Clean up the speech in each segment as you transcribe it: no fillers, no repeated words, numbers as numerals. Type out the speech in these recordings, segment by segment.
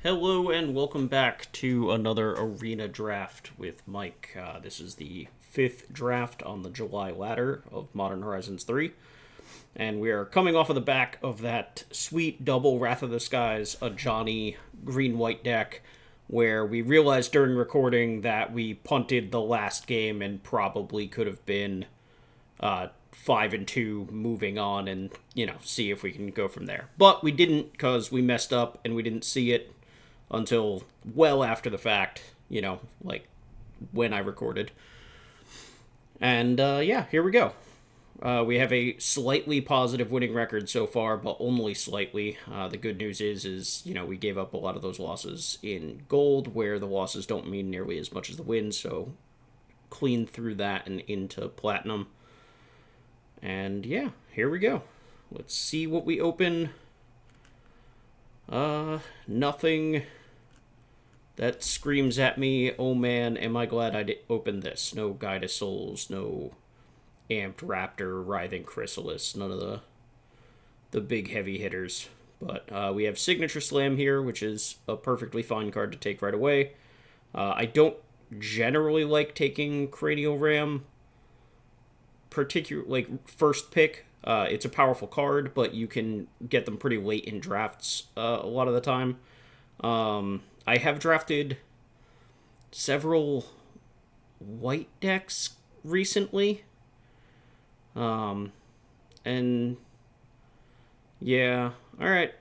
Hello and welcome back to another arena draft with Mike. This is the fifth draft on the July ladder of Modern Horizons 3. And we are coming off of the back of that sweet double Wrath of the Skies, a Johnny green-white deck, where we realized during recording that we punted the last game and probably could have been 5-2 moving on and, see if we can go from there. But we didn't because we messed up and we didn't see it until well after the fact, like when I recorded. And here we go. We have a slightly positive winning record so far, but only slightly. The good news is we gave up a lot of those losses in gold, where the losses don't mean nearly as much as the wins, so clean through that and into platinum. And yeah, here we go. Let's see what we open. Nothing that screams at me, oh man, am I glad I opened this. No Guide of Souls, no Amped Raptor, Writhing Chrysalis, none of the big heavy hitters. But we have Signature Slam here, which is a perfectly fine card to take right away. I don't generally like taking Cranial Ram, particularly first pick. It's a powerful card, but you can get them pretty late in drafts a lot of the time. I have drafted several white decks recently. And yeah, alright.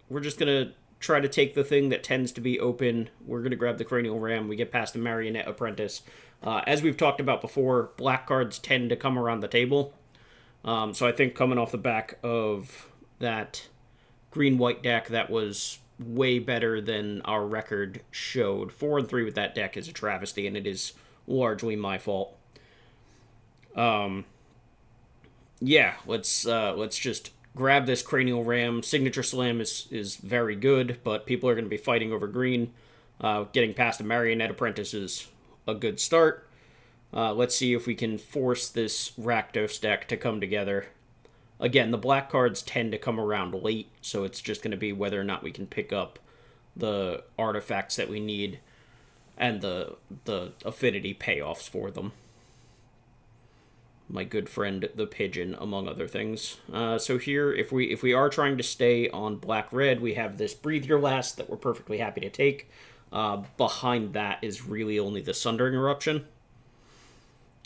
We're just gonna try to take the thing that tends to be open. We're gonna grab the Cranial Ram. We get past the Marionette Apprentice. As we've talked about before, black cards tend to come around the table. So I think coming off the back of that green-white deck that was way better than our record showed. 4-3 with that deck is a travesty, and it is largely my fault. Let's just grab this Cranial Ram. Signature Slam is very good, but people are going to be fighting over green. Getting past a Marionette Apprentice is a good start. Let's see if we can force this Rakdos deck to come together. Again, the black cards tend to come around late, so it's just going to be whether or not we can pick up the artifacts that we need and the affinity payoffs for them. My good friend the Pigeon, among other things. So here, if we are trying to stay on black-red, we have this Breathe Your Last that we're perfectly happy to take. Behind that is really only the Sundering Eruption.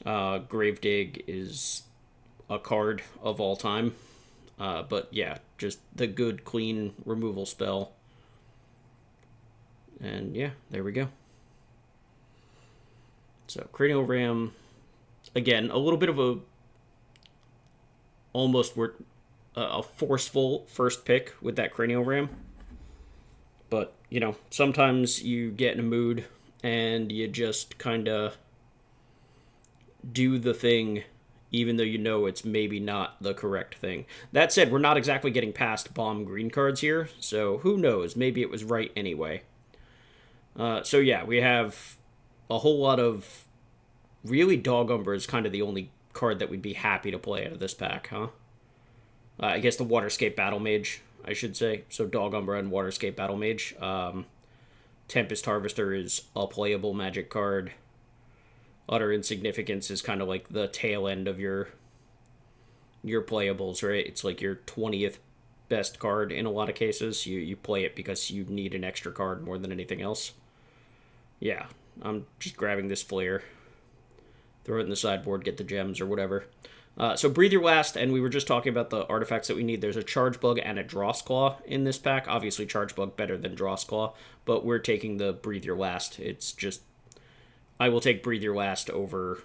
Gravedig is a card of all time. But yeah, just the good, clean removal spell. And yeah, there we go. So, Cranial Ram, again, a little bit of a forceful first pick with that Cranial Ram. But, sometimes you get in a mood and you just kind of do the thing even though it's maybe not the correct thing. That said, we're not exactly getting past bomb green cards here, so who knows? Maybe it was right anyway. So yeah, we have a whole lot of... Really, Dog Umbra is kind of the only card that we'd be happy to play out of this pack, huh? I guess the Waterscape Battle Mage, I should say. So Dog Umbra and Waterscape Battle Mage. Tempest Harvester is a playable Magic card. Utter Insignificance is kind of like the tail end of your playables, right? It's like your 20th best card in a lot of cases. You play it because you need an extra card more than anything else. Yeah, I'm just grabbing this Flare. Throw it in the sideboard, get the gems or whatever. So Breathe Your Last, and we were just talking about the artifacts that we need. There's a Charge Bug and a Dross Claw in this pack. Obviously, Charge Bug better than Dross Claw, but we're taking the Breathe Your Last. It's just... I will take Breathe Your Last over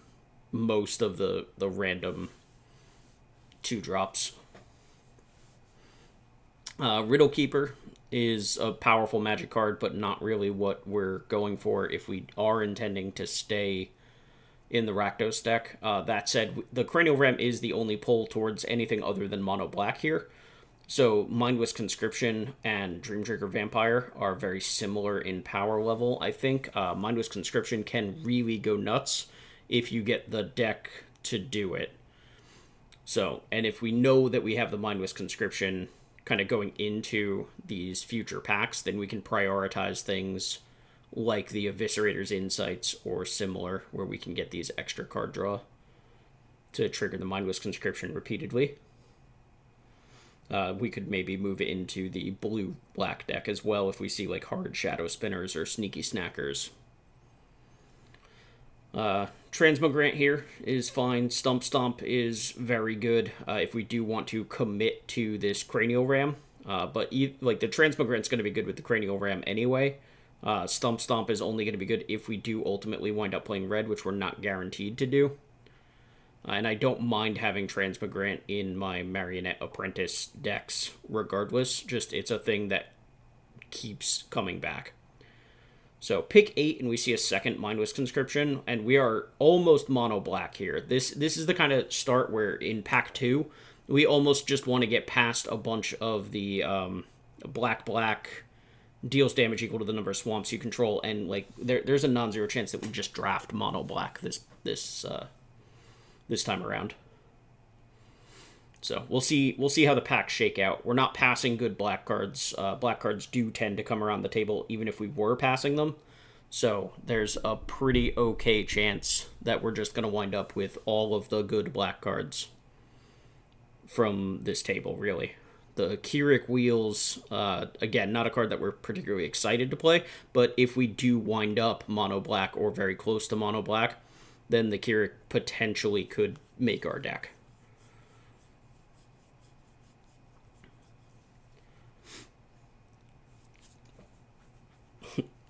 most of the random 2-drops. Riddle Keeper is a powerful Magic card, but not really what we're going for if we are intending to stay in the Rakdos deck. That said, the Cranial Ram is the only pull towards anything other than mono black here. So Mindless Conscription and Dream Trigger Vampire are very similar in power level, I think. Mindless Conscription can really go nuts if you get the deck to do it. So, and if we know that we have the Mindless Conscription kind of going into these future packs, then we can prioritize things like the Eviscerator's Insights or similar, where we can get these extra card draw to trigger the Mindless Conscription repeatedly. We could maybe move it into the blue-black deck as well if we see like hard Shadow Spinners or Sneaky Snackers. Transmogrant here is fine. Stump Stomp is very good if we do want to commit to this Cranial Ram. But like the Transmogrant's going to be good with the Cranial Ram anyway. Stump Stomp is only going to be good if we do ultimately wind up playing red, which we're not guaranteed to do. And I don't mind having Transmogrant in my Marionette Apprentice decks regardless. Just it's a thing that keeps coming back. So pick 8 and we see a second Mindless Conscription, and we are almost mono black here. This is the kind of start where in pack 2 we almost just want to get past a bunch of the black deals damage equal to the number of swamps you control, and like there's a non-zero chance that we just draft mono black this time around. So we'll see how the packs shake out. We're not passing good black cards. Black cards do tend to come around the table even if we were passing them. So there's a pretty okay chance that we're just going to wind up with all of the good black cards from this table, really. The Keurig Wheels, again, not a card that we're particularly excited to play, but if we do wind up mono black or very close to mono black, then the Keurig potentially could make our deck.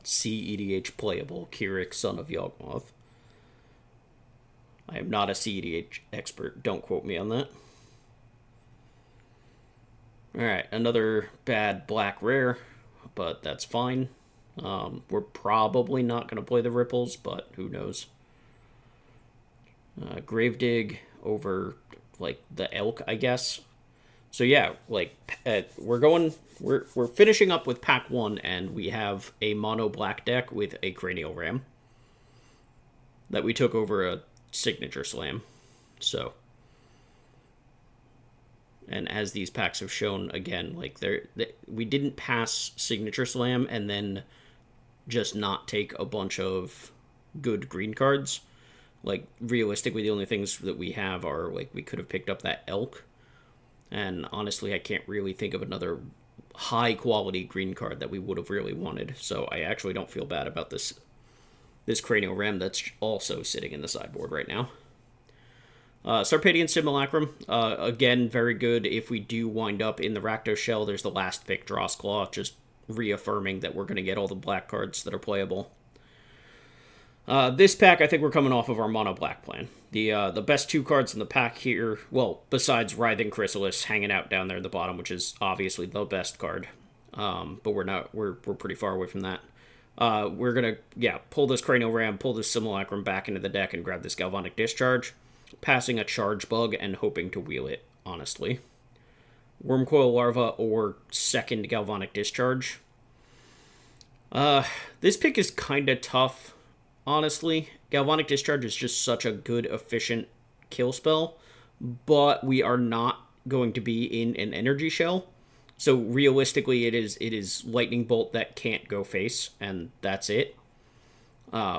CEDH playable, Keurig, Son of Yawgmoth. I am not a CEDH expert, don't quote me on that. Alright, another bad black rare, but that's fine. We're probably not going to play the Ripples, but who knows. Gravedig over, like, the Elk, I guess. So yeah, like, we're finishing up with pack 1, and we have a mono black deck with a Cranial Ram that we took over a Signature Slam. So, and as these packs have shown, again, like we didn't pass Signature Slam and then just not take a bunch of good green cards. Like, realistically, the only things that we have are, like, we could have picked up that Elk. And honestly, I can't really think of another high-quality green card that we would have really wanted. So I actually don't feel bad about this Cranial Ram that's also sitting in the sideboard right now. Sarpedian Simulacrum, again, very good if we do wind up in the Rakdos Shell. There's the last pick, Dross Claw, just reaffirming that we're going to get all the black cards that are playable. This pack, I think we're coming off of our mono black plan. The best 2 cards in the pack here, well, besides Writhing Chrysalis hanging out down there at the bottom, which is obviously the best card, but we're pretty far away from that. We're gonna pull this Cranial Ram, pull this Simulacrum back into the deck, and grab this Galvanic Discharge, passing a Charge Bug and hoping to wheel it, honestly. Wormcoil Larva or second Galvanic Discharge. This pick is kind of tough. Honestly, Galvanic Discharge is just such a good, efficient kill spell, but we are not going to be in an Energy Shell. So realistically, it is Lightning Bolt that can't go face, and that's it.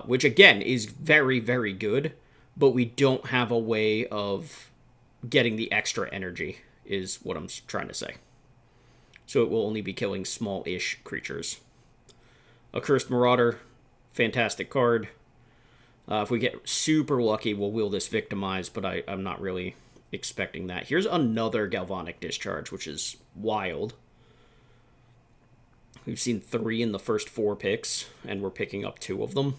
Which, again, is very, very good, but we don't have a way of getting the extra energy, is what I'm trying to say. So it will only be killing small-ish creatures. Accursed Marauder, fantastic card. If we get super lucky, we'll wheel this Victimize, but I'm not really expecting that. Here's another Galvanic Discharge, which is wild. We've seen 3 in the first 4 picks, and we're picking up 2 of them.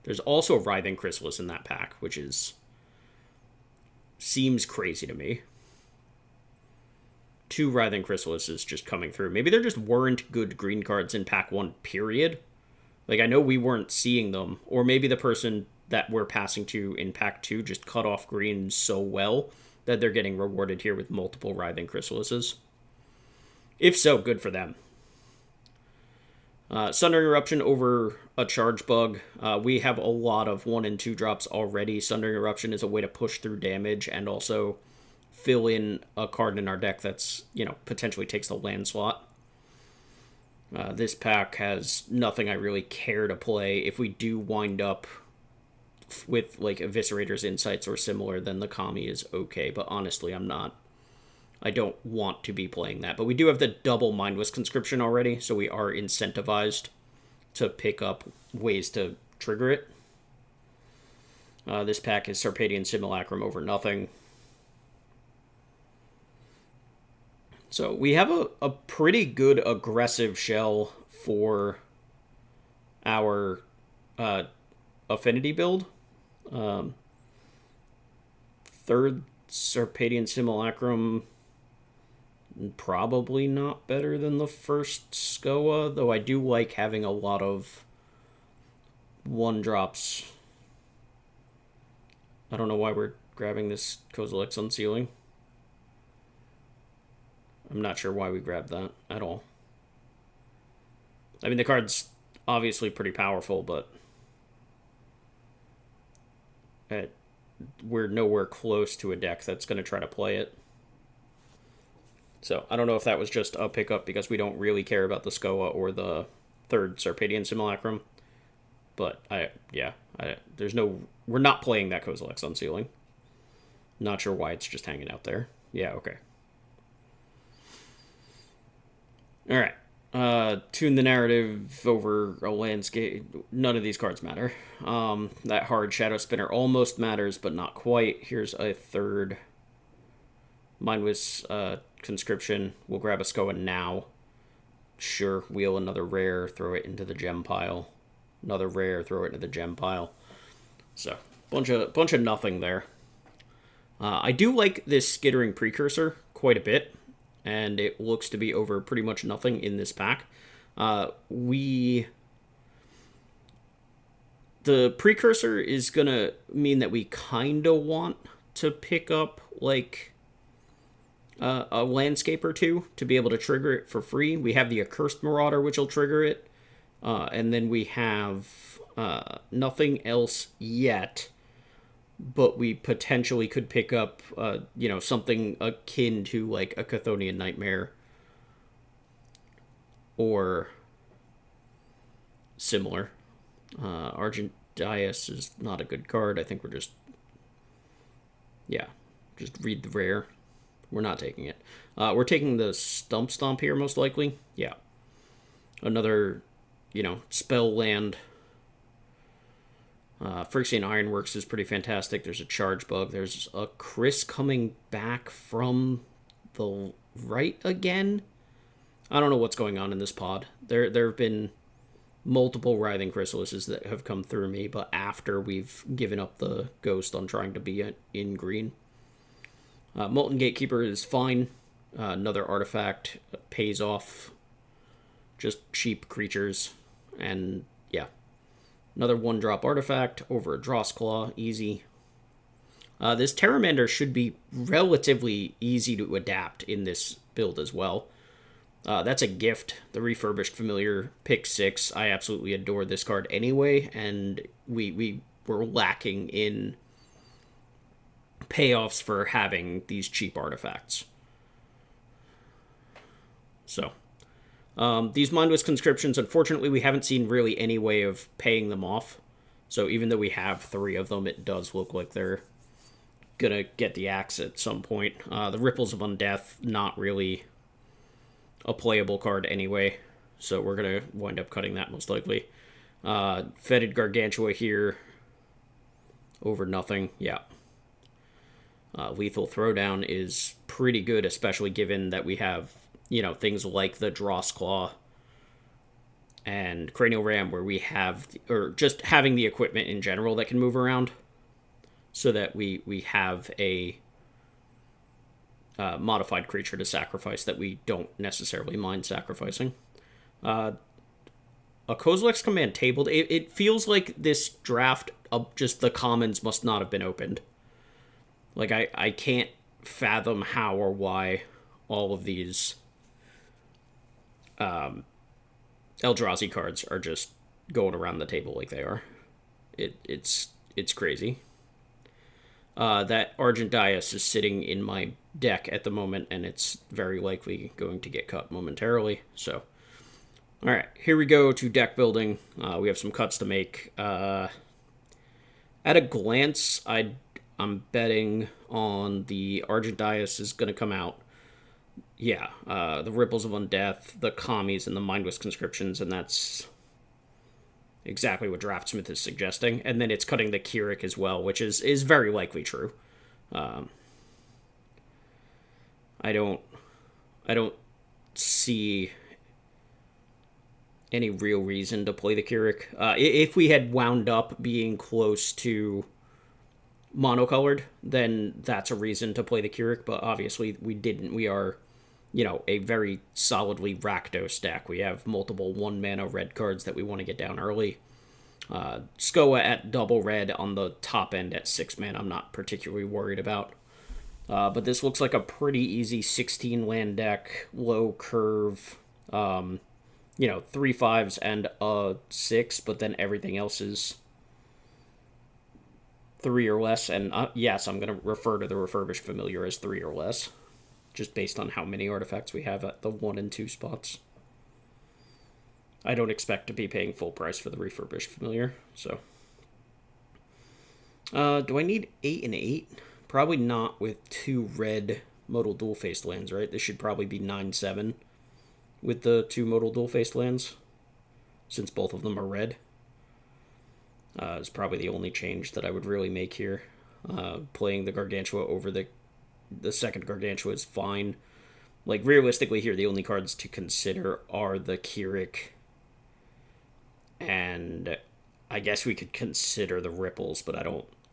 There's also a Writhing Chrysalis in that pack, which seems crazy to me. 2 Writhing Chrysalises just coming through. Maybe there just weren't good green cards in pack 1, period. Like, I know we weren't seeing them, or maybe the person that we're passing to in pack 2 just cut off green so well that they're getting rewarded here with multiple Writhing Chrysalises. If so, good for them. Sundering Eruption over a Charge Bug. We have a lot of 1 and 2 drops already. Sundering Eruption is a way to push through damage and also fill in a card in our deck that's, potentially takes the land slot. This pack has nothing I really care to play. If we do wind up with like Eviscerator's Insights or similar, then the Kami is okay. But honestly, I don't want to be playing that. But we do have the double Mindless Conscription already, so we are incentivized to pick up ways to trigger it. This pack is Sarpadian Simulacrum over nothing. So we have a pretty good aggressive shell for our affinity build. Third Sarpadian Simulacrum, probably not better than the first Skoa, though I do like having a lot of 1-drops. I don't know why we're grabbing this Kozilek's Unsealing. I'm not sure why we grabbed that at all. I mean, the card's obviously pretty powerful, but we're nowhere close to a deck that's going to try to play it. So I don't know if that was just a pickup because we don't really care about the Skoa or the third Sarpadian Simulacrum. But we're not playing that Kozilek's Unsealing. Not sure why it's just hanging out there. Yeah, okay. All right. Tune the narrative over a landscape. None of these cards matter. That hard Shadow Spinner almost matters, but not quite. Here's a third Mindless Conscription. We'll grab a Skoa now. Sure, wheel another rare, throw it into the gem pile. Another rare, throw it into the gem pile. So, bunch of nothing there. I do like this Skittering Precursor quite a bit, and it looks to be over pretty much nothing in this pack. The Precursor is going to mean that we kind of want to pick up, like, a landscape or two to be able to trigger it for free. We have the Accursed Marauder, which will trigger it. And then we have nothing else yet, but we potentially could pick up, something akin to like a Chthonian Nightmare or similar. Argent Dias is not a good card. I think we're just read the rare. We're not taking it. We're taking the Stomp here, most likely. Yeah. Another, spell land. Phyrexian Ironworks is pretty fantastic. There's a Charge Bug. There's a Chris coming back from the right again. I don't know what's going on in this pod. There have been multiple Writhing Chrysalises that have come through me, but after we've given up the ghost on trying to be in green. Molten Gatekeeper is fine. Another artifact pays off just cheap creatures. And, yeah. Another 1-drop artifact over a Drossclaw. Easy. This Terramander should be relatively easy to adapt in this build as well. That's a gift. The Refurbished Familiar, pick 6. I absolutely adore this card anyway, and we were lacking in payoffs for having these cheap artifacts. So, these Mindless Conscriptions, unfortunately, we haven't seen really any way of paying them off. So even though we have 3 of them, it does look like they're gonna get the axe at some point. The Ripples of Undeath, not really a playable card anyway, so we're gonna wind up cutting that most likely. Fetid Gargantua here, over nothing, yeah. Lethal Throwdown is pretty good, especially given that we have, things like the Drossclaw and Cranial Ram, where we have, or just having the equipment in general that can move around, so that we have a modified creature to sacrifice that we don't necessarily mind sacrificing. A Kozilek's Command tabled. It feels like this draft of just the commons must not have been opened. Like, I can't fathom how or why all of these Eldrazi cards are just going around the table like they are. It's crazy. That Argent Dias is sitting in my deck at the moment, and it's very likely going to get cut momentarily. So, all right, here we go to deck building. We have some cuts to make. At a glance, I'm betting on the Argent Dias is going to come out. Yeah, the Ripples of Undeath, the Commies, and the Mindless Conscriptions, and that's exactly what Draftsmith is suggesting. And then it's cutting the Keurig as well, which is very likely true. Um, I don't see any real reason to play the Keurig. If we had wound up being close to monocolored, then that's a reason to play the Keurig. But obviously, we didn't. We are, a very solidly Rakdos deck. We have multiple 1-mana red cards that we want to get down early. Skoa at double red on the top end at 6 mana, I'm not particularly worried about. But this looks like a pretty easy 16 land deck, low curve, 3/5s and a 6, but then everything else is 3 or less. And yes, I'm going to refer to the Refurbished Familiar as 3 or less, just based on how many artifacts we have at the 1 and 2 spots. I don't expect to be paying full price for the Refurbished Familiar, so. Do I need 8 and 8? Probably not with 2 red modal dual-faced lands, right? This should probably be 9/7 with the 2 modal dual-faced lands, since both of them are red. It's probably the only change that I would really make here. Playing the Gargantua over the second Gargantua is fine. Like, realistically here, the only cards to consider are the Keurig, and I guess we could consider the Ripples, but I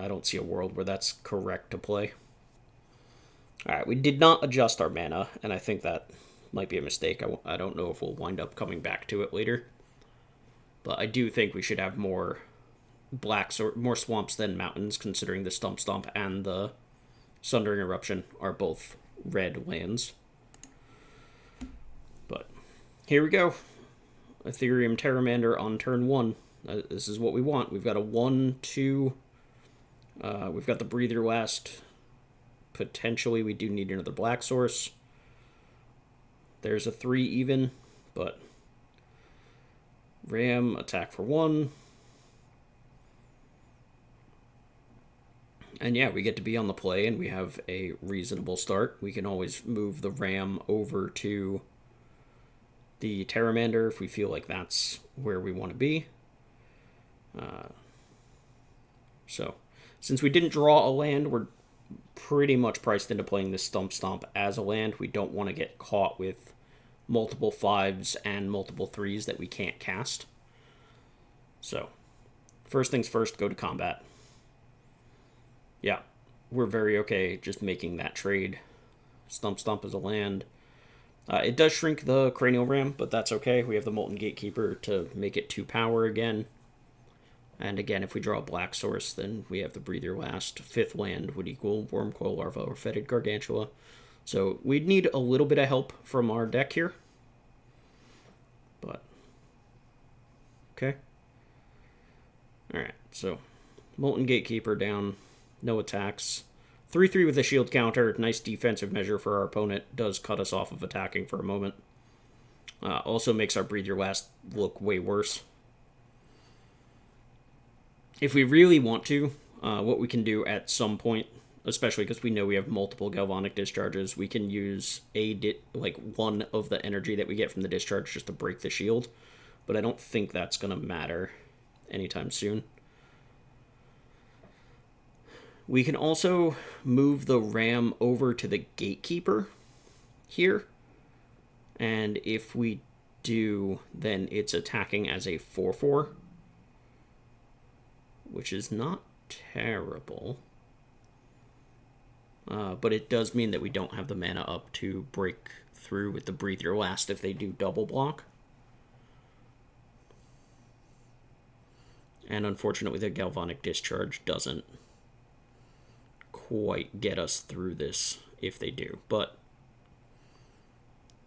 don't see a world where that's correct to play. Alright, we did not adjust our mana, and I think that might be a mistake. I don't know if we'll wind up coming back to it later. But I do think we should have more more swamps than mountains, considering the Stump Stomp and the Sundering Eruption are both red lands. But here we go. Ethereum Terramander on turn 1. This is what we want. We've got a 1/2. We've got the Breather Last. Potentially, we do need another black source. There's a 3 even, but Ram, attack for 1. And yeah, we get to be on the play, and we have a reasonable start. We can always move the Ram over to the Terramander if we feel like that's where we want to be. So, since we didn't draw a land, we're pretty much priced into playing this Stump Stomp as a land. We don't want to get caught with multiple 5s and multiple 3s that we can't cast. So, first things first, go to combat. Yeah, we're very okay just making that trade. Stump Stomp as a land. It does shrink the Cranial Ram, but that's okay. We have the Molten Gatekeeper to make it 2 power again. And again, if we draw a black source, then we have the Breather Last. 5th land would equal Wormcoil Larva or Fetid Gargantua. So we'd need a little bit of help from our deck here. But, okay. Alright, so Molten Gatekeeper down. No attacks. 3/3 with a shield counter. Nice defensive measure for our opponent. Does cut us off of attacking for a moment. Also makes our Breather Last look way worse. If we really want to, what we can do at some point, especially because we know we have multiple Galvanic Discharges, we can use one of the energy that we get from the discharge just to break the shield. But I don't think that's going to matter anytime soon. We can also move the Ram over to the Gatekeeper here. And if we do, then it's attacking as a 4/4. Which is not terrible. But it does mean that we don't have the mana up to break through with the Breather Last if they do double block. And unfortunately, the Galvanic Discharge doesn't quite get us through this if they do. But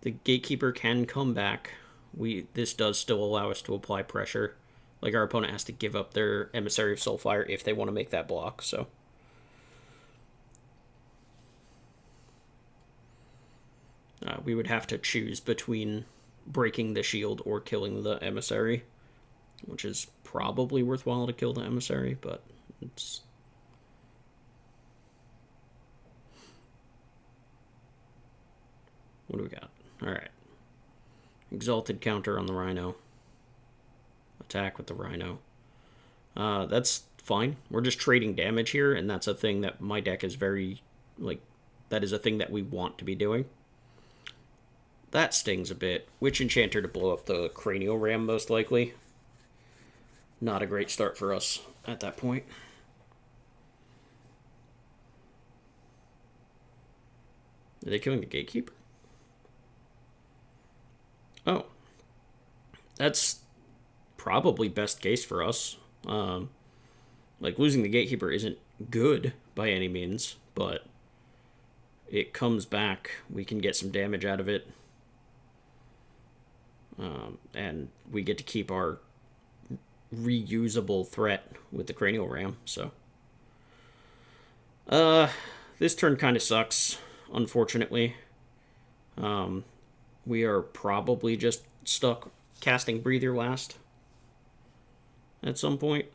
the Gatekeeper can come back. This does still allow us to apply pressure. Like, our opponent has to give up their Emissary of Soulfire if they want to make that block, so. We would have to choose between breaking the shield or killing the emissary, which is probably worthwhile to kill the emissary, but it's... What do we got? Alright. Exalted counter on the Rhino. Attack with the Rhino. That's fine. We're just trading damage here, and that's a thing that my deck is very, like, that is a thing that we want to be doing. That stings a bit. Witch Enchanter to blow up the Cranial Ram, most likely. Not a great start for us at that point. Are they killing the Gatekeeper? Oh. That's probably best case for us. Like, losing the Gatekeeper isn't good by any means, but it comes back. We can get some damage out of it. And we get to keep our reusable threat with the Cranial Ram, so. This turn kind of sucks, unfortunately. We are probably just stuck casting Breather last at some point.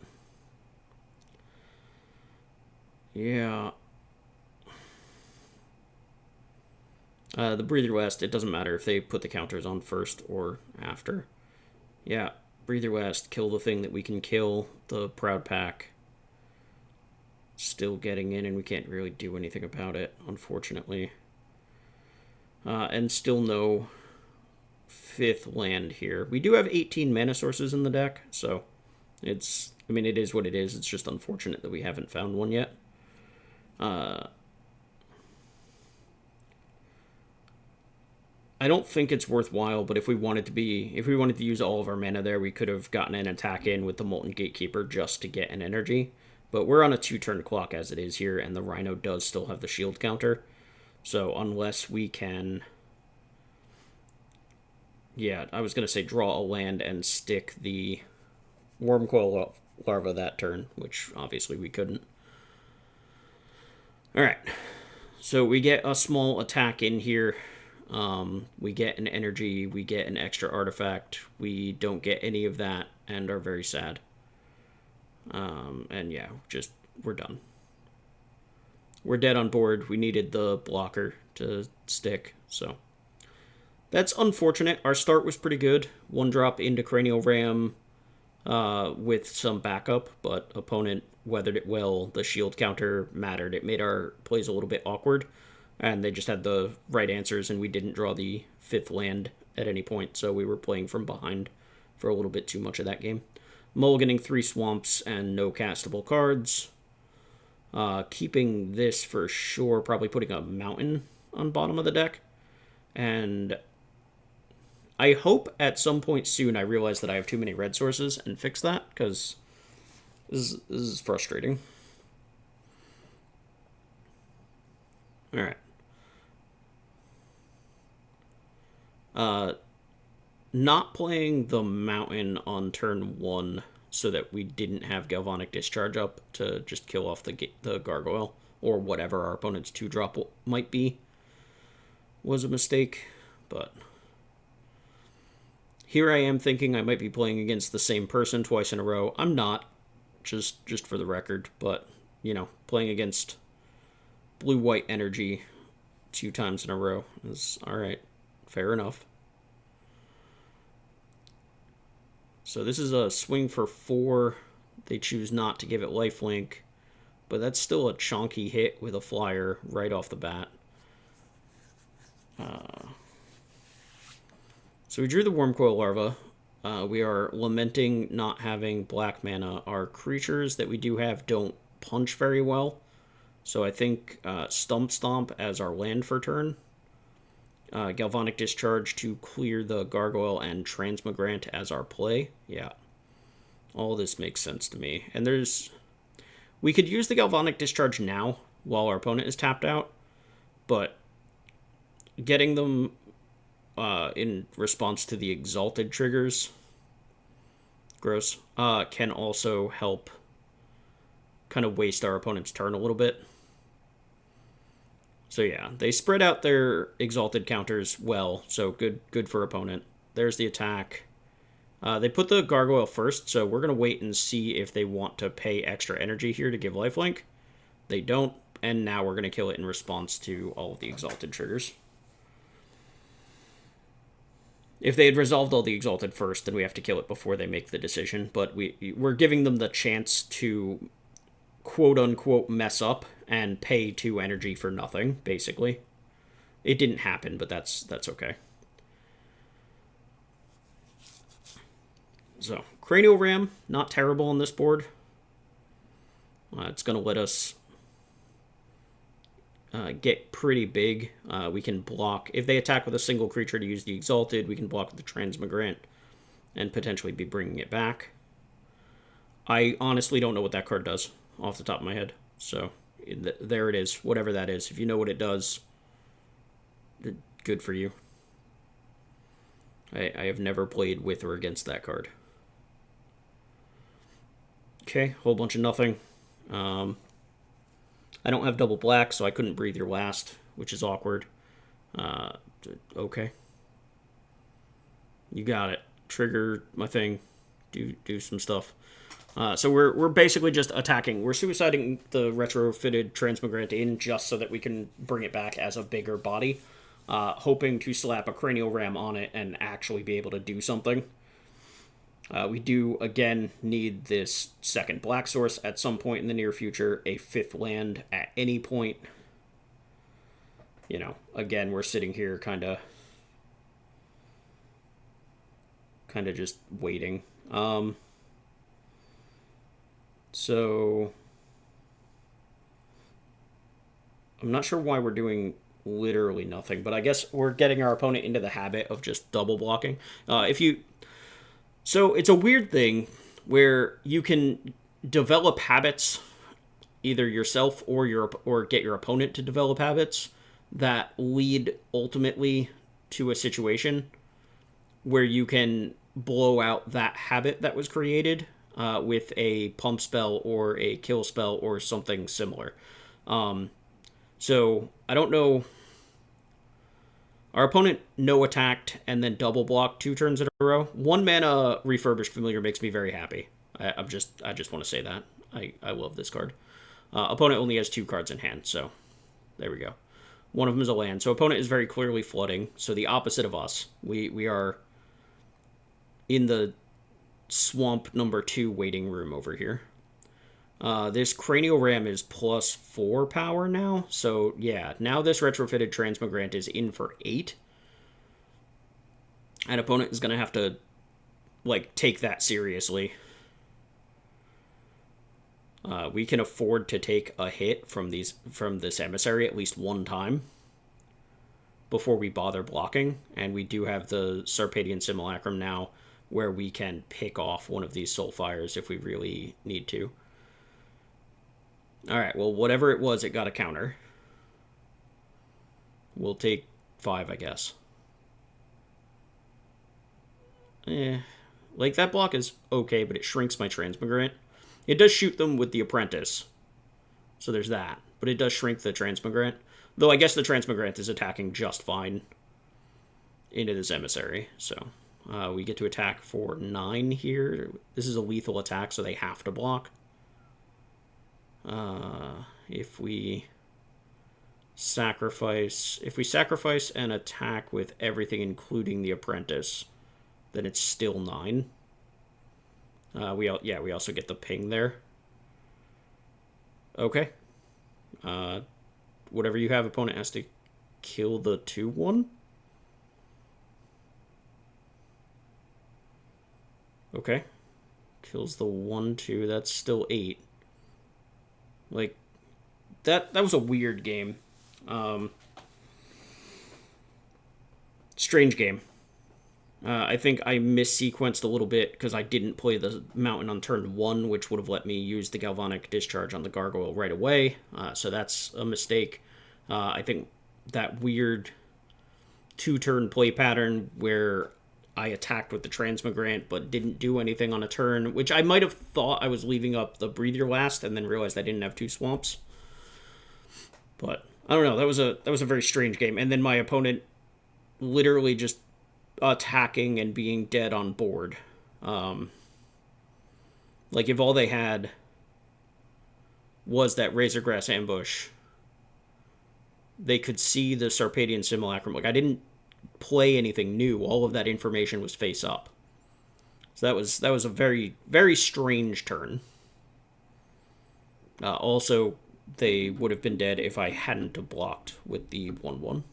Yeah. The Breather West, it doesn't matter if they put the counters on first or after. Yeah, Breather West, kill the thing that we can kill, the Proud Pack. Still getting in, and we can't really do anything about it, unfortunately. And still no 5th land here. We do have 18 mana sources in the deck, so it's, I mean, it is what it is. It's just unfortunate that we haven't found one yet. I don't think it's worthwhile, but if we wanted to use all of our mana there, we could have gotten an attack in with the Molten Gatekeeper just to get an energy. But we're on a 2-turn clock as it is here, and the Rhino does still have the shield counter. So unless we can... Yeah, I was going to say draw a land and stick the Wormcoil Larva that turn, which obviously we couldn't. Alright, so we get a small attack in here. We get an energy, we get an extra artifact. We don't get any of that and are very sad. And yeah, just, we're done. We're dead on board. We needed the blocker to stick, so. That's unfortunate. Our start was pretty good. 1-drop into Cranial Ram with some backup, but opponent weathered it well. The shield counter mattered. It made our plays a little bit awkward, and they just had the right answers, and we didn't draw the 5th land at any point, so we were playing from behind for a little bit too much of that game. Mulliganing 3 swamps and no castable cards. Keeping this for sure, probably putting a mountain on bottom of the deck. And I hope at some point soon I realize that I have too many red sources and fix that, because this is frustrating. Alright. Not playing the mountain on turn 1 so that we didn't have Galvanic Discharge up to just kill off the gargoyle, or whatever our opponent's 2-drop might be, was a mistake. But here I am thinking I might be playing against the same person twice in a row. I'm not, just for the record, but, you know, playing against blue-white energy 2 times in a row is alright. Fair enough. So this is a swing for 4. They choose not to give it lifelink, but that's still a chonky hit with a flyer right off the bat. So we drew the Wormcoil Larva. We are lamenting not having black mana. Our creatures that we do have don't punch very well, so I think Stump Stomp as our land for turn. Galvanic Discharge to clear the Gargoyle, and Transmigrant as our play. Yeah. All this makes sense to me. And we could use the Galvanic Discharge now while our opponent is tapped out, but getting them in response to the Exalted triggers, gross, can also help kind of waste our opponent's turn a little bit. So yeah, they spread out their exalted counters well, so good for opponent. There's the attack. They put the gargoyle first, so we're going to wait and see if they want to pay extra energy here to give lifelink. They don't, and now we're going to kill it in response to all of the exalted triggers. If they had resolved all the exalted first, then we have to kill it before they make the decision, but we're giving them the chance to quote-unquote mess up and pay 2 energy for nothing, basically. It didn't happen, but that's okay. So, Cranial Ram, not terrible on this board. It's going to let us get pretty big. We can block. If they attack with a single creature to use the Exalted, we can block with the Transmigrant and potentially be bringing it back. I honestly don't know what that card does off the top of my head. So, there it is, whatever that is. If you know what it does, good for you. I have never played with or against that card. Okay, whole bunch of nothing. I don't have double black, so I couldn't breathe your last, which is awkward. Okay. You got it. Trigger my thing. Do some stuff. So we're basically just attacking. We're suiciding the retrofitted Transmigrant in just so that we can bring it back as a bigger body, hoping to slap a Cranial Ram on it and actually be able to do something. We do, again, need this second black source at some point in the near future, a 5th land at any point. You know, again, we're sitting here kind of just waiting. So, I'm not sure why we're doing literally nothing, but I guess we're getting our opponent into the habit of just double blocking. So it's a weird thing where you can develop habits, either yourself or get your opponent to develop habits that lead ultimately to a situation where you can blow out that habit that was created with a pump spell or a kill spell or something similar. So I don't know. Our opponent no attacked and then double blocked 2 turns in a row. 1 mana Refurbished Familiar makes me very happy. I just want to say that. I love this card. Opponent only has 2 cards in hand, so there we go. One of them is a land. So opponent is very clearly flooding. So the opposite of us. We are in the swamp number 2 waiting room over here. This Cranial Ram is +4 power now. So, yeah, now this retrofitted Transmigrant is in for 8. And opponent is going to have to, take that seriously. We can afford to take a hit from this Emissary at least 1 time before we bother blocking. And we do have the Sarpadian Simulacrum now, where we can pick off one of these Soulfires if we really need to. Alright, well, whatever it was, it got a counter. We'll take 5, I guess. That block is okay, but it shrinks my Transmigrant. It does shoot them with the Apprentice. So there's that. But it does shrink the Transmigrant. Though I guess the Transmigrant is attacking just fine into this Emissary. So we get to attack for 9 here. This is a lethal attack, so they have to block. If we sacrifice and attack with everything, including the Apprentice, then it's still 9. We also get the ping there. Okay. Whatever you have, opponent has to kill the 2/1. Okay. Kills the 1/2. That's still 8. That was a weird game. Strange game. I think I missequenced a little bit because I didn't play the Mountain on turn 1, which would have let me use the Galvanic Discharge on the Gargoyle right away. So that's a mistake. I think that weird 2-turn play pattern where I attacked with the Transmigrant but didn't do anything on a turn, which I might have thought I was leaving up the Breathe Your Last and then realized I didn't have 2 swamps. But I don't know. That was a very strange game. And then my opponent literally just attacking and being dead on board. Um, like if all they had was that Razorgrass ambush, they could see the Sarpadian Simulacrum. Like I didn't play anything new. All of that information was face up. So that was a very very strange turn. Also, they would have been dead if I hadn't have blocked with the 1/1.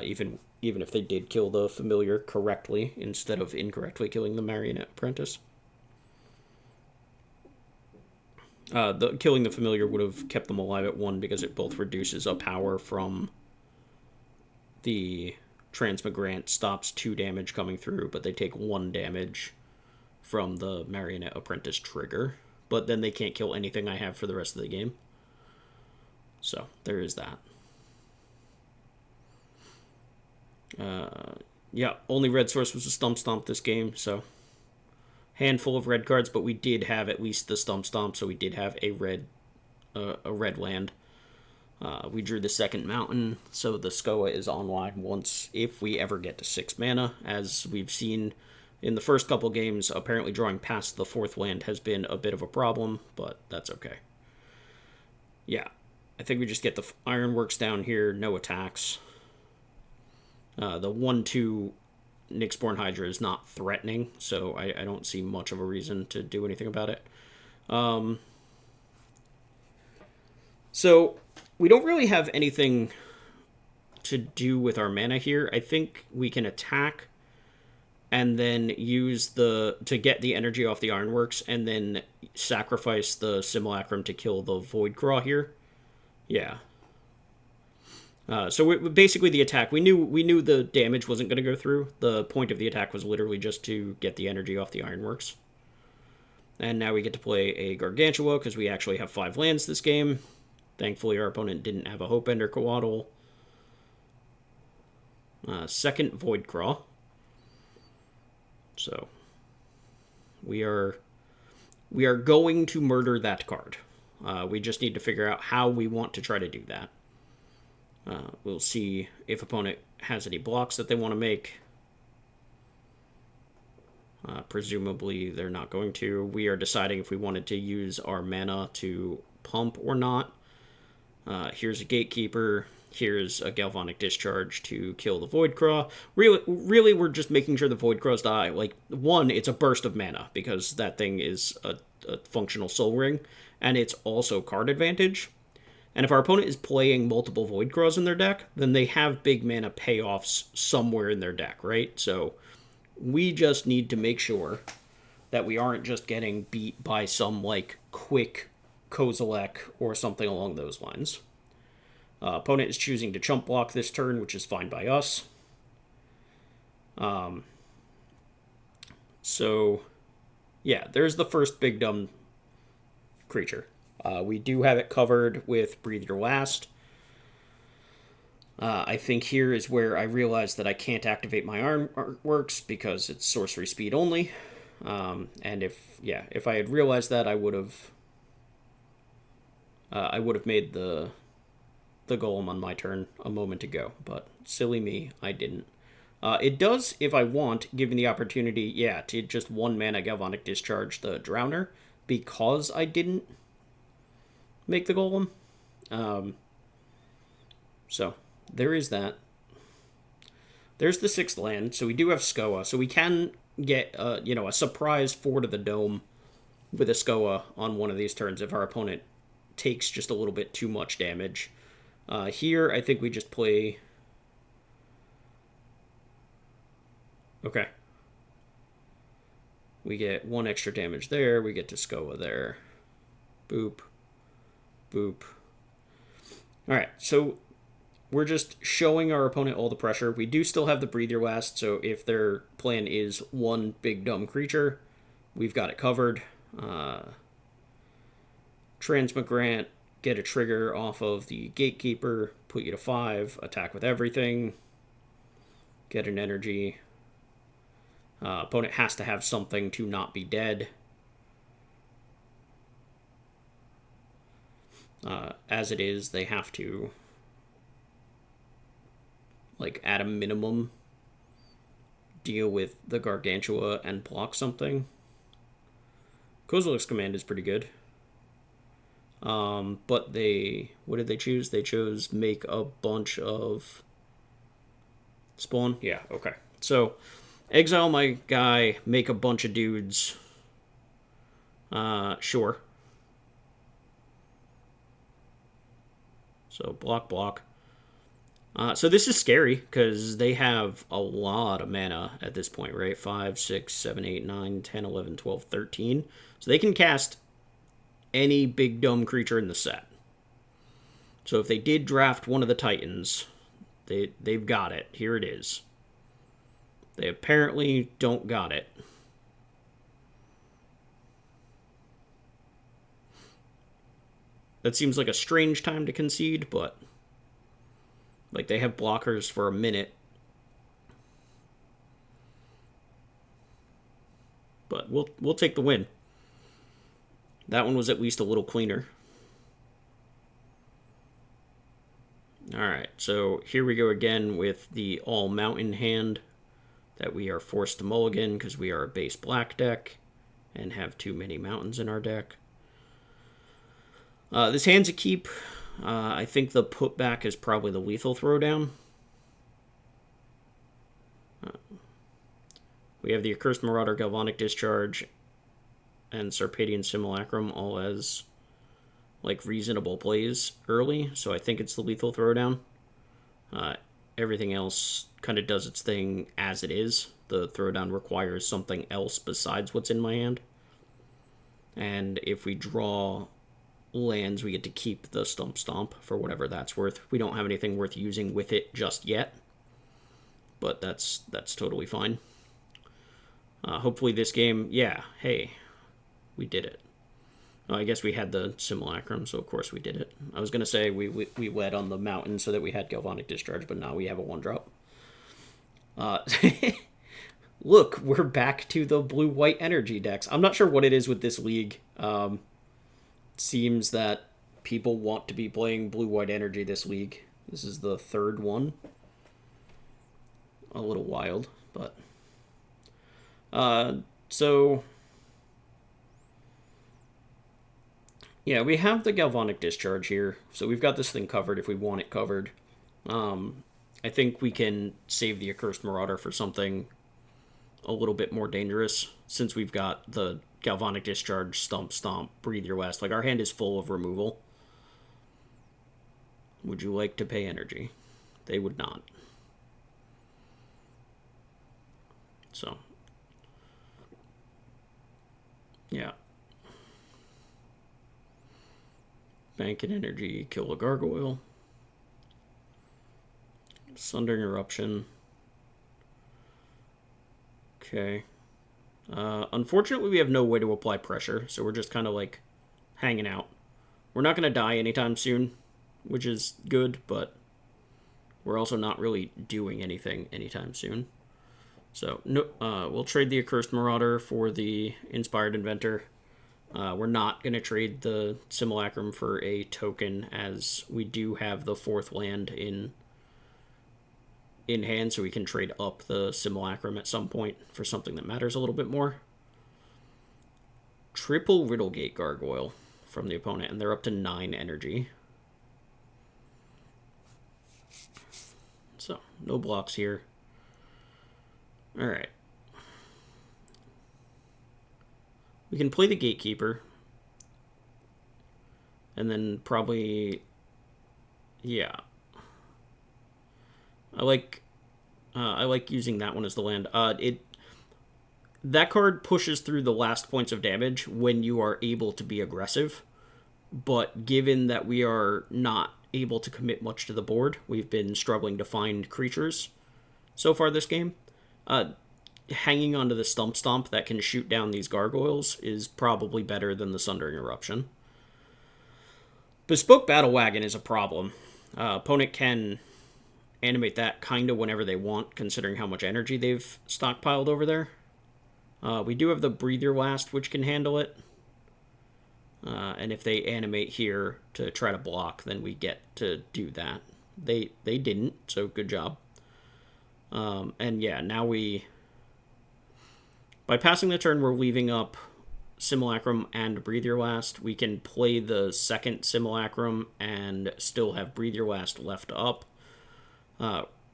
Even if they did kill the familiar correctly instead of incorrectly killing the marionette apprentice. The killing the familiar would have kept them alive at 1 because it both reduces a power from the transmigrant, stops 2 damage coming through, but they take 1 damage from the marionette apprentice trigger. But then they can't kill anything I have for the rest of the game. So there is that. Yeah, only red source was a stump stomp this game, so handful of red cards, but we did have at least the stump stomp, so we did have a red land. We drew the second mountain, so the Skoa is online once if we ever get to 6 mana. As we've seen in the first couple games, apparently drawing past the 4th land has been a bit of a problem, but that's okay. Yeah, I think we just get the Ironworks down here, no attacks. The 1/2 Nyxborn Hydra is not threatening, so I don't see much of a reason to do anything about it. So we don't really have anything to do with our mana here. I think we can attack and then use to get the energy off the Ironworks and then sacrifice the Simulacrum to kill the Voidcraw here. Yeah. So basically the attack, we knew the damage wasn't going to go through. The point of the attack was literally just to get the energy off the Ironworks. And now we get to play a Gargantua because we actually have 5 lands this game. Thankfully our opponent didn't have a Hopeender Coatl. Second Voidcraw. So we are going to murder that card. We just need to figure out how we want to try to do that. We'll see if opponent has any blocks that they want to make. Presumably they're not going to. We are deciding if we wanted to use our mana to pump or not. Here's a Gatekeeper. Here's a Galvanic Discharge to kill the Voidcraw. Really, we're just making sure the Voidcraws die. Like, 1, it's a burst of mana, because that thing is a functional Soul Ring, and it's also card advantage. And if our opponent is playing multiple Voidcraws in their deck, then they have big mana payoffs somewhere in their deck, right? So we just need to make sure that we aren't just getting beat by some, like, quick Kozilek or something along those lines. Opponent is choosing to chump block this turn, which is fine by us. So, yeah, there's the first big dumb creature. We do have it covered with Breathe Your Last. I think here is where I realized that I can't activate my Ironworks because it's sorcery speed only. And if I had realized that, I would have made the golem on my turn a moment ago, but silly me, I didn't. It does, if I want, give me the opportunity, to just 1 mana Galvanic Discharge the Drowner, because I didn't make the golem. So, there is that. There's the 6th land, so we do have Skoa, so we can get, a surprise 4 to the dome with a Skoa on one of these turns if our opponent takes just a little bit too much damage. Here, I think we just play... Okay. We get 1 extra damage there. We get to Skoa there. Boop. Boop. Alright, so we're just showing our opponent all the pressure. We do still have the Breathe Your Last, so if their plan is 1 big dumb creature, we've got it covered. Transmigrant, get a trigger off of the Gatekeeper, put you to 5, attack with everything, get an energy. Opponent has to have something to not be dead. As it is, they have to, like, at a minimum, deal with the Gargantua and block something. Kozilek's command is pretty good. But what did they choose? They chose make a bunch of spawn. Yeah, okay. So, exile my guy, make a bunch of dudes. Sure. So, block. So this is scary, because they have a lot of mana at this point, right? 5, 6, 7, 8, 9, 10, 11, 12, 13. So they can cast any big dumb creature in the set. So if they did draft one of the Titans, they've got it. Here it is. They apparently don't got it. That seems like a strange time to concede, but like, they have blockers for a minute. But we'll take the win. That one was at least a little cleaner. Alright, so here we go again with the all-mountain hand that we are forced to mulligan because we are a base black deck and have too many mountains in our deck. This hand's a keep. I think the putback is probably the lethal throwdown. We have the Accursed Marauder, Galvanic Discharge, and Sarpedian Simulacrum all as, like, reasonable plays early, so I think it's the lethal throwdown. Everything else kind of does its thing as it is. The throwdown requires something else besides what's in my hand. And if we draw lands, we get to keep the Stomp for whatever that's worth. We don't have anything worth using with it just yet, but that's totally fine. Hopefully this game, yeah, hey, we did it. I guess we had the Simulacrum, so of course we did it. I was going to say we led on the mountain so that we had Galvanic Discharge, but now we have a 1-drop. Look, we're back to the blue-white energy decks. I'm not sure what it is with this league. Seems that people want to be playing blue-white energy this league. This is the third one. A little wild, but... so... yeah, we have the Galvanic Discharge here, so we've got this thing covered if we want it covered. I think we can save the Accursed Marauder for something a little bit more dangerous, since we've got the Galvanic Discharge, Stomp, Breathe Your Last. Like, our hand is full of removal. Would you like to pay energy? They would not. So, yeah. Bank an energy, kill a gargoyle. Sundering Eruption. Okay. Unfortunately, we have no way to apply pressure, so we're just kind of, like, hanging out. We're not going to die anytime soon, which is good, but we're also not really doing anything anytime soon. So, no, we'll trade the Accursed Marauder for the Inspired Inventor. We're not going to trade the Simulacrum for a token, as we do have the 4th land in hand, so we can trade up the Simulacrum at some point for something that matters a little bit more. Triple Riddlegate Gargoyle from the opponent, and they're up to 9 energy. So, no blocks here. Alright. We can play the Gatekeeper. And then probably... yeah. I like using that one as the land. That card pushes through the last points of damage when you are able to be aggressive. But given that we are not able to commit much to the board, we've been struggling to find creatures so far this game. Hanging onto the Stomp that can shoot down these gargoyles is probably better than the Sundering Eruption. Bespoke Battle Wagon is a problem. Opponent can animate that kind of whenever they want, considering how much energy they've stockpiled over there. We do have the Breathe Your Last, which can handle it. And if they animate here to try to block, then we get to do that. They didn't, so good job. And yeah, now by passing the turn, we're leaving up Simulacrum and Breathe Your Last. We can play the second Simulacrum and still have Breathe Your Last left up.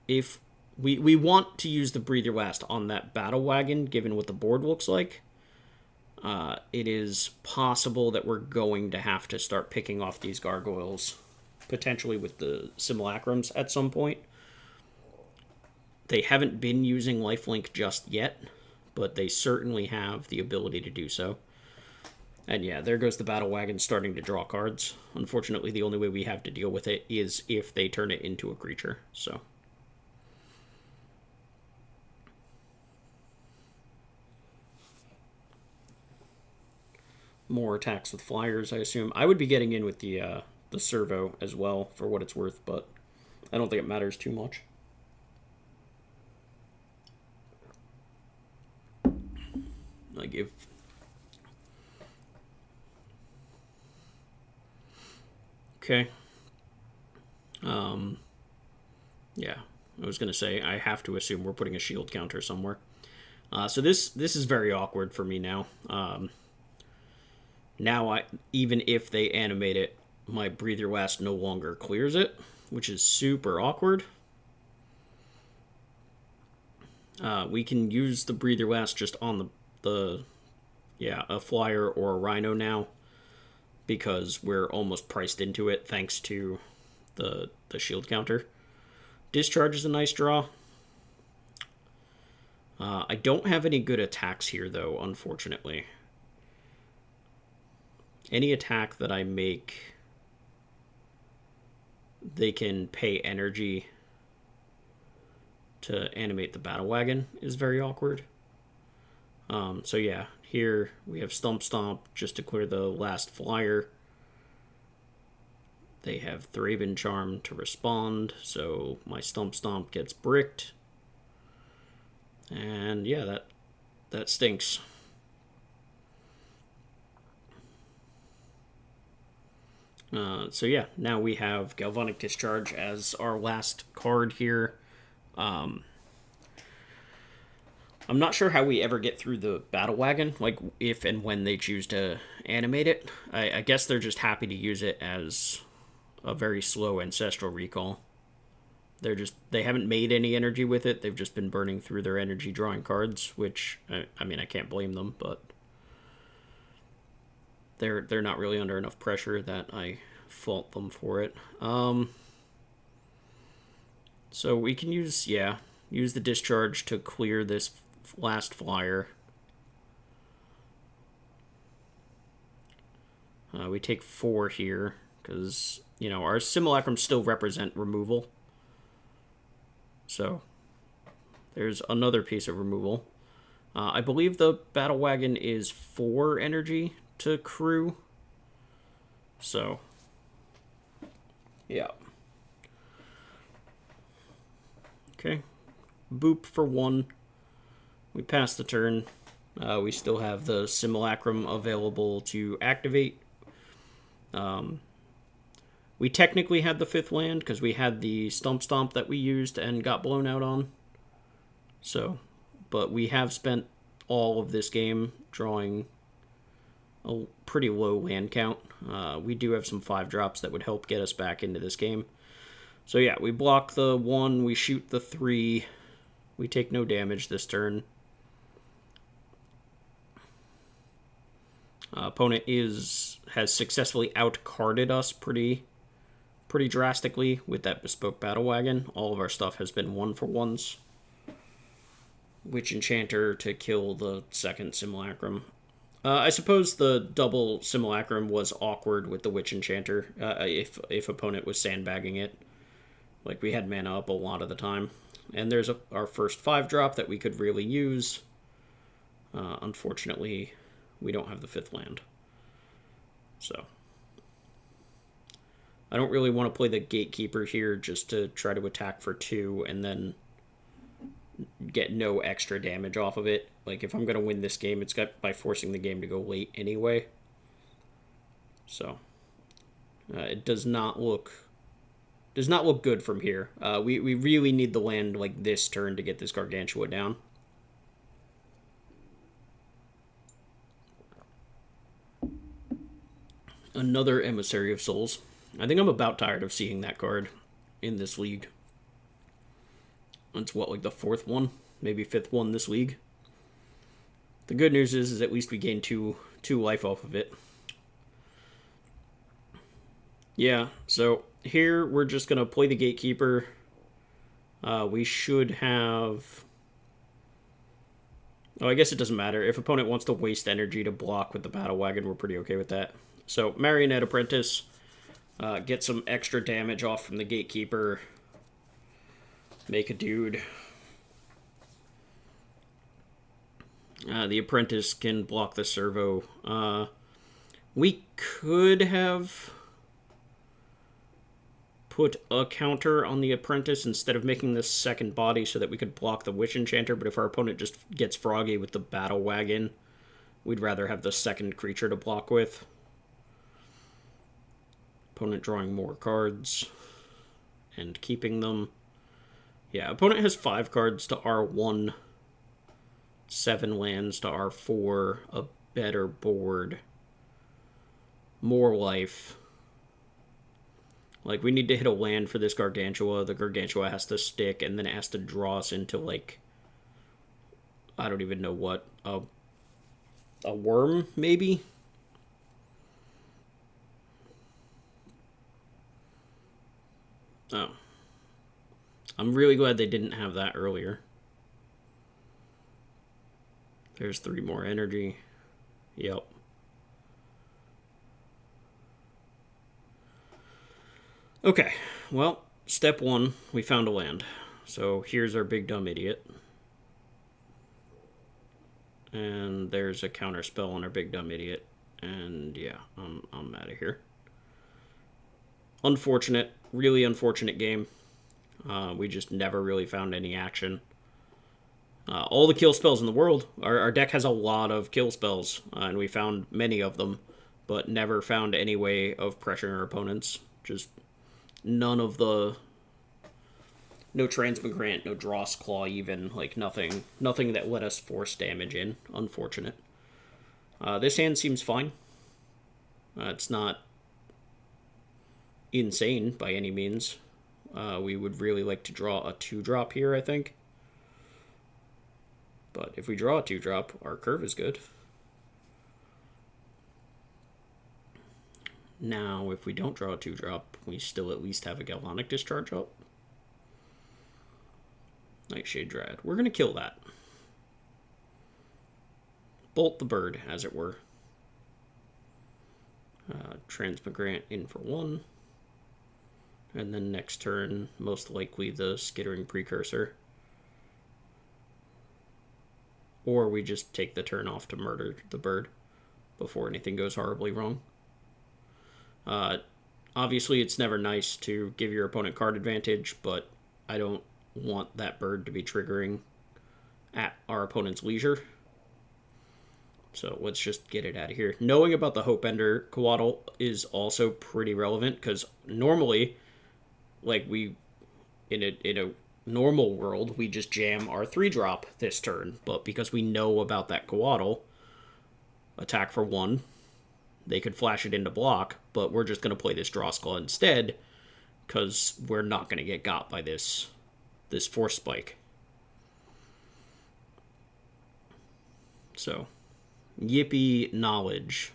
If we want to use the Breathe Your Last on that Battle Wagon, given what the board looks like, it is possible that we're going to have to start picking off these gargoyles, potentially with the Simulacrums at some point. They haven't been using lifelink just yet, but they certainly have the ability to do so. And yeah, there goes the Battle Wagon starting to draw cards. Unfortunately, the only way we have to deal with it is if they turn it into a creature, so... More attacks with flyers, I assume. I would be getting in with the servo as well, for what it's worth, but I don't think it matters too much. Like, if... Okay. Yeah, I was going to say, I have to assume we're putting a shield counter somewhere. So this is very awkward for me now. Now, even if they animate it, my Breathe Your Last no longer clears it, which is super awkward. We can use the Breathe Your Last just on a flyer or a rhino now, because we're almost priced into it thanks to the shield counter. Discharge is a nice draw. I don't have any good attacks here, though, unfortunately. Any attack that I make, they can pay energy to animate the Battle Wagon is very awkward. So yeah, here we have Stump Stomp just to clear the last flyer. They have Thraben Charm to respond, so my Stump Stomp gets bricked. And yeah, that stinks. So yeah, now we have Galvanic Discharge as our last card here. I'm not sure how we ever get through the Battle Wagon, like if and when they choose to animate it. I guess they're just happy to use it as a very slow Ancestral Recall. They haven't made any energy with it. They've just been burning through their energy drawing cards, which, I mean, I can't blame them, but they're not really under enough pressure that I fault them for it. So we can use the Discharge to clear this last flyer. We take 4 here, because, our Simulacrums still represent removal. So, there's another piece of removal. I believe the Battle Wagon is 4 energy to crew. So, yeah. Okay. Boop for 1. We pass the turn. We still have the Simulacrum available to activate. We technically had the 5th land because we had the Stump Stomp that we used and got blown out on. So, but we have spent all of this game drawing a pretty low land count. We do have some 5-drops that would help get us back into this game. So yeah, we block the 1, we shoot the 3, we take no damage this turn. Opponent has successfully outcarded us pretty drastically with that Bespoke Battle Wagon. All of our stuff has been 1-for-1s. Witch Enchanter to kill the second Simulacrum. I suppose the double Simulacrum was awkward with the Witch Enchanter, if opponent was sandbagging it. Like, we had mana up a lot of the time. And there's our first 5-drop that we could really use. Unfortunately, we don't have the 5th land. So, I don't really want to play the Gatekeeper here just to try to attack for 2 and then get no extra damage off of it. Like, if I'm going to win this game, it's got by forcing the game to go late anyway. So it does not look good from here. We really need the land like this turn to get this Gargantua down. Another Emissary of Souls. I think I'm about tired of seeing that card in this league. It's what, like the fourth one? Maybe fifth one this league. The good news is at least we gain two life off of it. Yeah, so here we're just going to play the Gatekeeper. We should have... Oh, I guess it doesn't matter. If opponent wants to waste energy to block with the Battle Wagon, we're pretty okay with that. So, Marionette Apprentice, get some extra damage off from the Gatekeeper. Make a dude. The Apprentice can block the Servo. We could have put a counter on the Apprentice instead of making this second body so that we could block the Witch Enchanter, but if our opponent just gets froggy with the Battle Wagon, we'd rather have the second creature to block with. Opponent drawing more cards and keeping them. Yeah, opponent has 5 cards to R1, 7 lands to R4, a better board, more life. Like, we need to hit a land for this Gargantua. The Gargantua has to stick, and then it has to draw us into, like, I don't even know what, a worm, maybe? Oh. I'm really glad they didn't have that earlier. There's 3 more energy. Yep. Okay, well, step 1, we found a land. So here's our big dumb idiot. And there's a counter spell on our big dumb idiot. And yeah, I'm out of here. Unfortunate, really unfortunate game. We just never really found any action. All the kill spells in the world. Our deck has a lot of kill spells, and we found many of them, but never found any way of pressuring our opponents. Just none of the... No Transmigrant, no Dross Claw even, like nothing that let us force damage in. Unfortunate. This hand seems fine. It's not insane by any means. We would really like to draw a 2-drop here, I think. But if we draw a 2-drop, our curve is good. Now, if we don't draw a 2-drop, we still at least have a Galvanic Discharge up. Nightshade Dryad. We're going to kill that. Bolt the bird, as it were. Transmigrant in for 1. And then next turn, most likely the Skittering Precursor. Or we just take the turn off to murder the bird before anything goes horribly wrong. Obviously, it's never nice to give your opponent card advantage, but I don't want that bird to be triggering at our opponent's leisure. So let's just get it out of here. Knowing about the Hope Ender Coatl is also pretty relevant, because normally, like, we, in a normal world, we just jam our 3-drop this turn, but because we know about that Coatl, attack for 1, they could flash it into block, but we're just going to play this Drossclaw instead, because we're not going to get got by this Force Spike. So, yippee knowledge.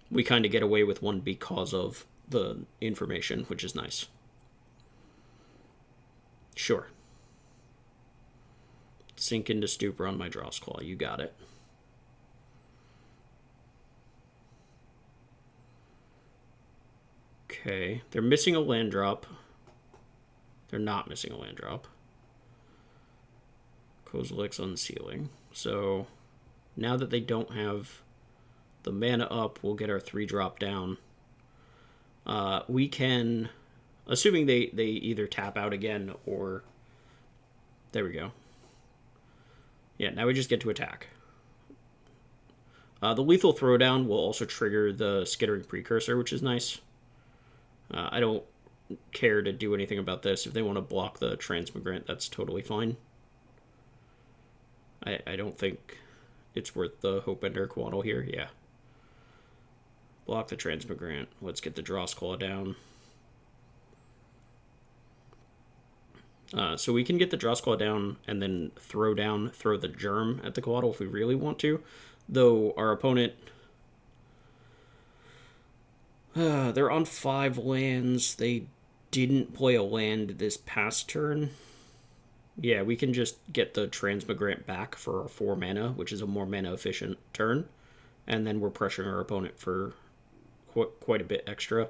We kind of get away with 1 because of the information, which is nice. Sure. Sink into Stupor on my Drossclaw. You got it. Okay. They're missing a land drop. They're not missing a land drop. Kozilek's Unsealing. So, now that they don't have the mana up, we'll get our 3-drop down. We can, assuming they either tap out again or, there we go. Yeah, now we just get to attack. The lethal throwdown will also trigger the skittering precursor, which is nice. I don't care to do anything about this. If they want to block the transmigrant, that's totally fine. I don't think it's worth the Hope Ender Quaddle here. Yeah. Block the transmigrant. Let's get the Drossclaw down. So we can get the Drossclaw down and then throw the Germ at the Quaddle if we really want to. Though our opponent... they're on 5 lands. They didn't play a land this past turn. Yeah, we can just get the Transmigrant back for our 4 mana, which is a more mana efficient turn. And then we're pressuring our opponent for quite a bit extra.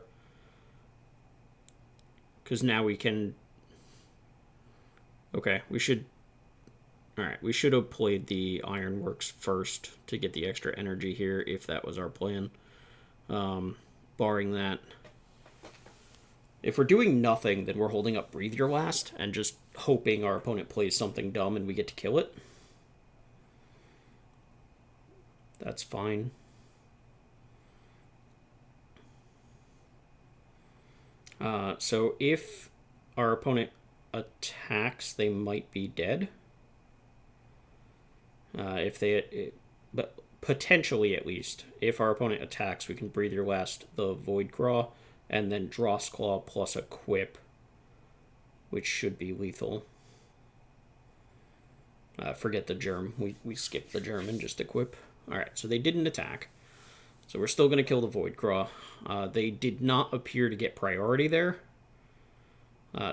Because now we can... Okay, we should... Alright, we should have played the Ironworks first to get the extra energy here, if that was our plan. Barring that... If we're doing nothing, then we're holding up Breathe Your Last and just hoping our opponent plays something dumb and we get to kill it. That's fine. So if our opponent attacks, they might be dead. But potentially at least, if our opponent attacks, we can Breathe Your Last the Voidcraw, and then Drossclaw plus Equip, which should be lethal. Forget the Germ. We skipped the Germ and just Equip. Alright, so they didn't attack. So we're still going to kill the Voidcraw. They did not appear to get priority there.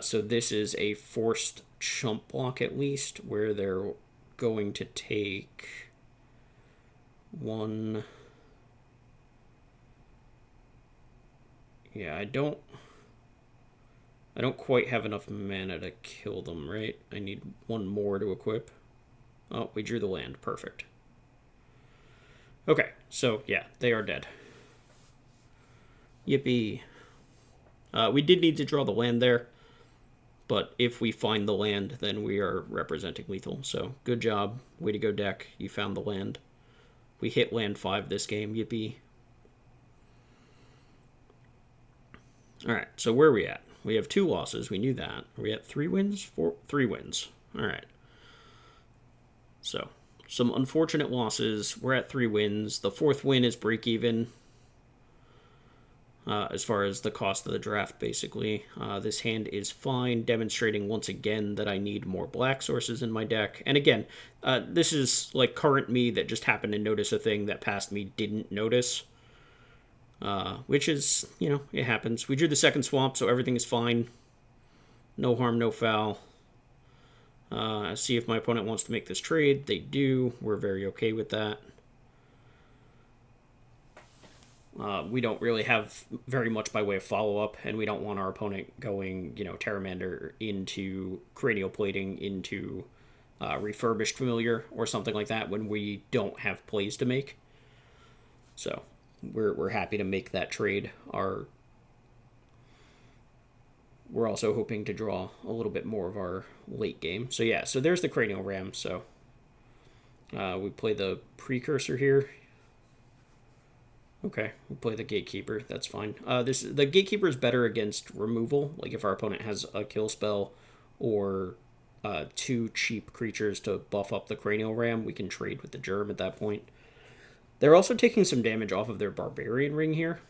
So this is a forced chump block at least, where they're going to take 1... Yeah, I don't quite have enough mana to kill them, right? I need 1 more to equip. Oh, we drew the land. Perfect. Okay, so yeah, they are dead. Yippee. We did need to draw the land there, but if we find the land, then we are representing lethal. So good job. Way to go, deck. You found the land. We hit land 5 this game. Yippee. Alright, so where are we at? We have 2 losses. We knew that. Are we at 3 wins? 3 wins. Alright. So, some unfortunate losses. We're at 3 wins. The 4th win is break even. As far as the cost of the draft, basically. This hand is fine, demonstrating once again that I need more black sources in my deck. And again, this is like current me that just happened to notice a thing that past me didn't notice. Which is, you know, it happens. We drew the 2nd swamp, so everything is fine. No harm, no foul. See if my opponent wants to make this trade. They do. We're very okay with that. We don't really have very much by way of follow-up, and we don't want our opponent going, you know, Terramander into Cranial Plating into Refurbished Familiar or something like that when we don't have plays to make. So we're happy to make that trade. We're also hoping to draw a little bit more of our late game. So yeah, so there's the Cranial Ram. So we play the Precursor here. Okay, we play the Gatekeeper. That's fine. The Gatekeeper is better against removal. Like if our opponent has a kill spell or 2 cheap creatures to buff up the Cranial Ram, we can trade with the Germ at that point. They're also taking some damage off of their Barbarian Ring here.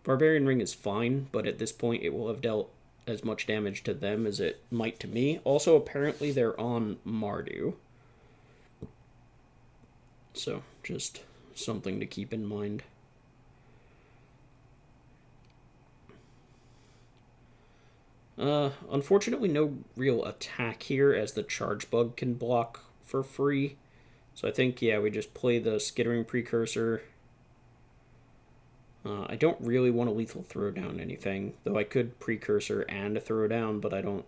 Barbarian Ring is fine, but at this point it will have dealt as much damage to them as it might to me. Also, apparently they're on Mardu. So, just something to keep in mind. Unfortunately, no real attack here, as the Charge Bug can block for free. So I think, yeah, we just play the Skittering Precursor. I don't really want to lethal throw down anything, though I could Precursor and throw down, but I don't...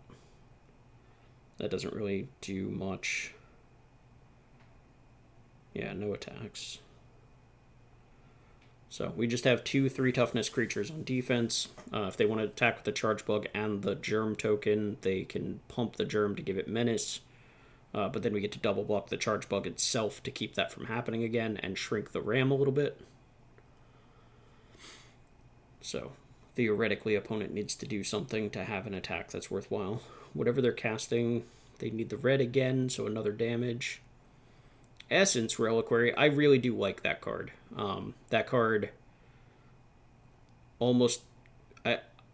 That doesn't really do much. Yeah, no attacks. So we just have 2 3-toughness creatures on defense. If they want to attack with the Charge Bug and the Germ token, they can pump the Germ to give it menace. But then we get to double block the charge bug itself to keep that from happening again and shrink the ram a little bit. So theoretically, opponent needs to do something to have an attack that's worthwhile. Whatever they're casting, they need the red again, so another damage. Essence Reliquary, I really do like that card. That card almost...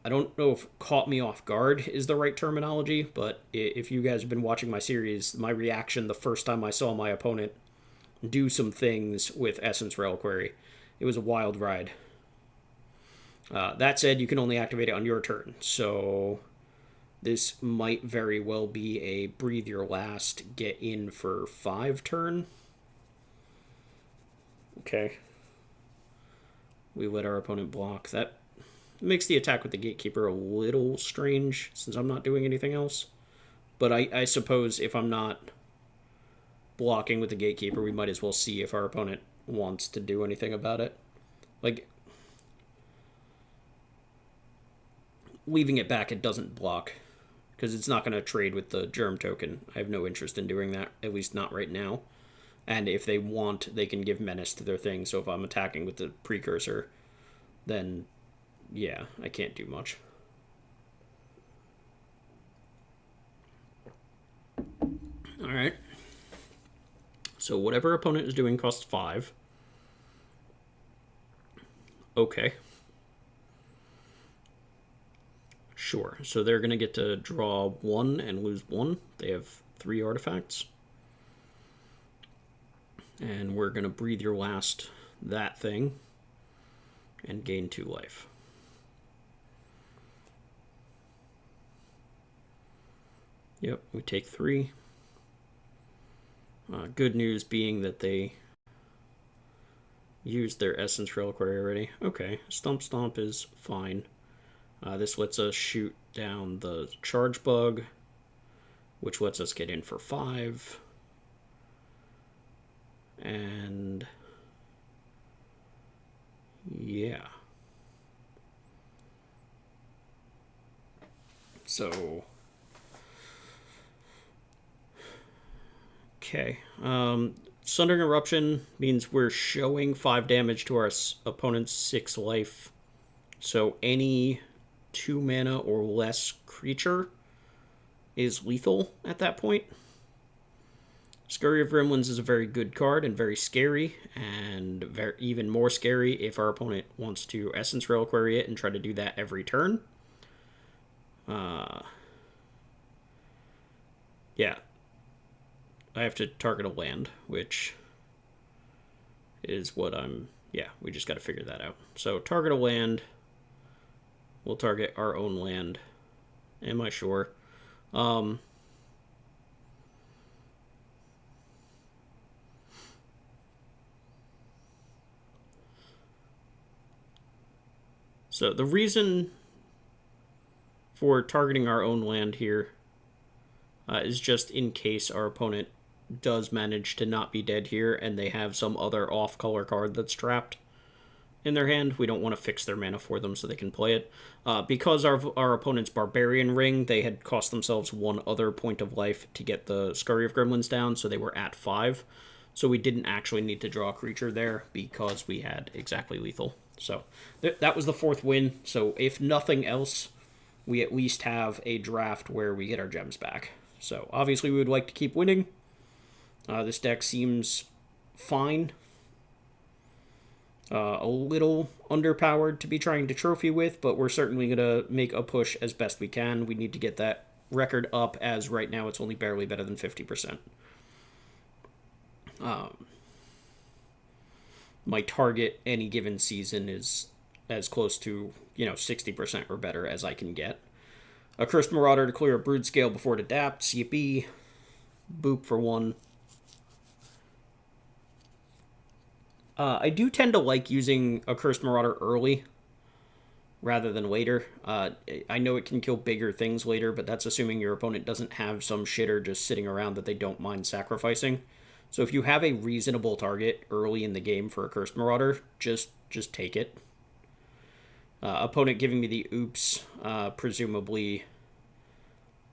I don't know if caught me off guard is the right terminology, but if you guys have been watching my series, my reaction the first time I saw my opponent do some things with Essence Reliquary, it was a wild ride. That said, you can only activate it on your turn, so this might very well be a breathe your last, get in for 5 turn. Okay. We let our opponent block. That makes the attack with the Gatekeeper a little strange, since I'm not doing anything else. But I suppose if I'm not blocking with the Gatekeeper, we might as well see if our opponent wants to do anything about it. Like, leaving it back, it doesn't block, because it's not going to trade with the Germ token. I have no interest in doing that, at least not right now. And if they want, they can give Menace to their thing, so if I'm attacking with the Precursor, then yeah, I can't do much. Alright. So whatever opponent is doing costs 5. Okay. Sure. So they're going to get to draw 1 and lose 1. They have 3 artifacts. And we're going to breathe your last that thing and gain 2 life. Yep, we take 3. Good news being that they used their Essence Reliquary already. Okay, Stomp Stomp is fine. This lets us shoot down the Charge Bug, which lets us get in for 5. And yeah. So okay. Sundering Eruption means we're showing 5 damage to our opponent's 6 life. So any 2 mana or less creature is lethal at that point. Scurry of Gremlins is a very good card and very scary, and even more scary if our opponent wants to Essence Reliquary it and try to do that every turn. Yeah. I have to target a land, which is what I'm... Yeah, we just got to figure that out. So target a land. We'll target our own land. Am I sure? So the reason for targeting our own land here is just in case our opponent does manage to not be dead here and they have some other off-color card that's trapped in their hand. We don't want to fix their mana for them so they can play it. Because our opponent's Barbarian Ring, they had cost themselves 1 other point of life to get the Scurry of Gremlins down, so they were at 5. So we didn't actually need to draw a creature there because we had exactly lethal. So that was the 4th win. So if nothing else, we at least have a draft where we get our gems back. So obviously we would like to keep winning. This deck seems fine. A little underpowered to be trying to trophy with, but we're certainly going to make a push as best we can. We need to get that record up, as right now it's only barely better than 50%. My target any given season is as close to, 60% or better as I can get. A Cursed Marauder to clear a Brood Scale before it adapts. Yippee. Boop for 1. I do tend to like using a Cursed Marauder early rather than later. I know it can kill bigger things later, but that's assuming your opponent doesn't have some shitter just sitting around that they don't mind sacrificing. So if you have a reasonable target early in the game for a Cursed Marauder, just take it. Opponent giving me the oops, presumably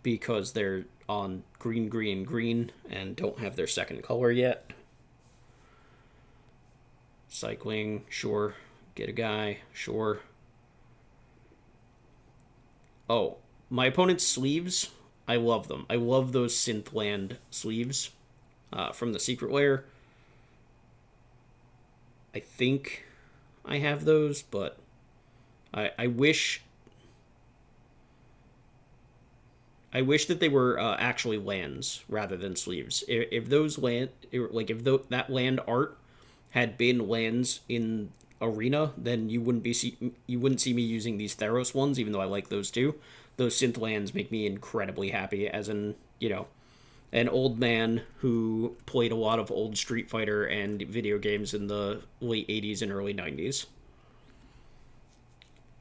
because they're on green, green, green and don't have their second color yet. Cycling, sure. Get a guy, sure. Oh, my opponent's sleeves, I love them. I love those Synthland sleeves from the Secret Lair. I think I have those, but I wish that they were actually lands rather than sleeves. If those land, like if that land art had been lands in Arena, then you wouldn't see me using these Theros ones, even though I like those too. Those synth lands make me incredibly happy, as an an old man who played a lot of old Street Fighter and video games in the late 80s and early 90s.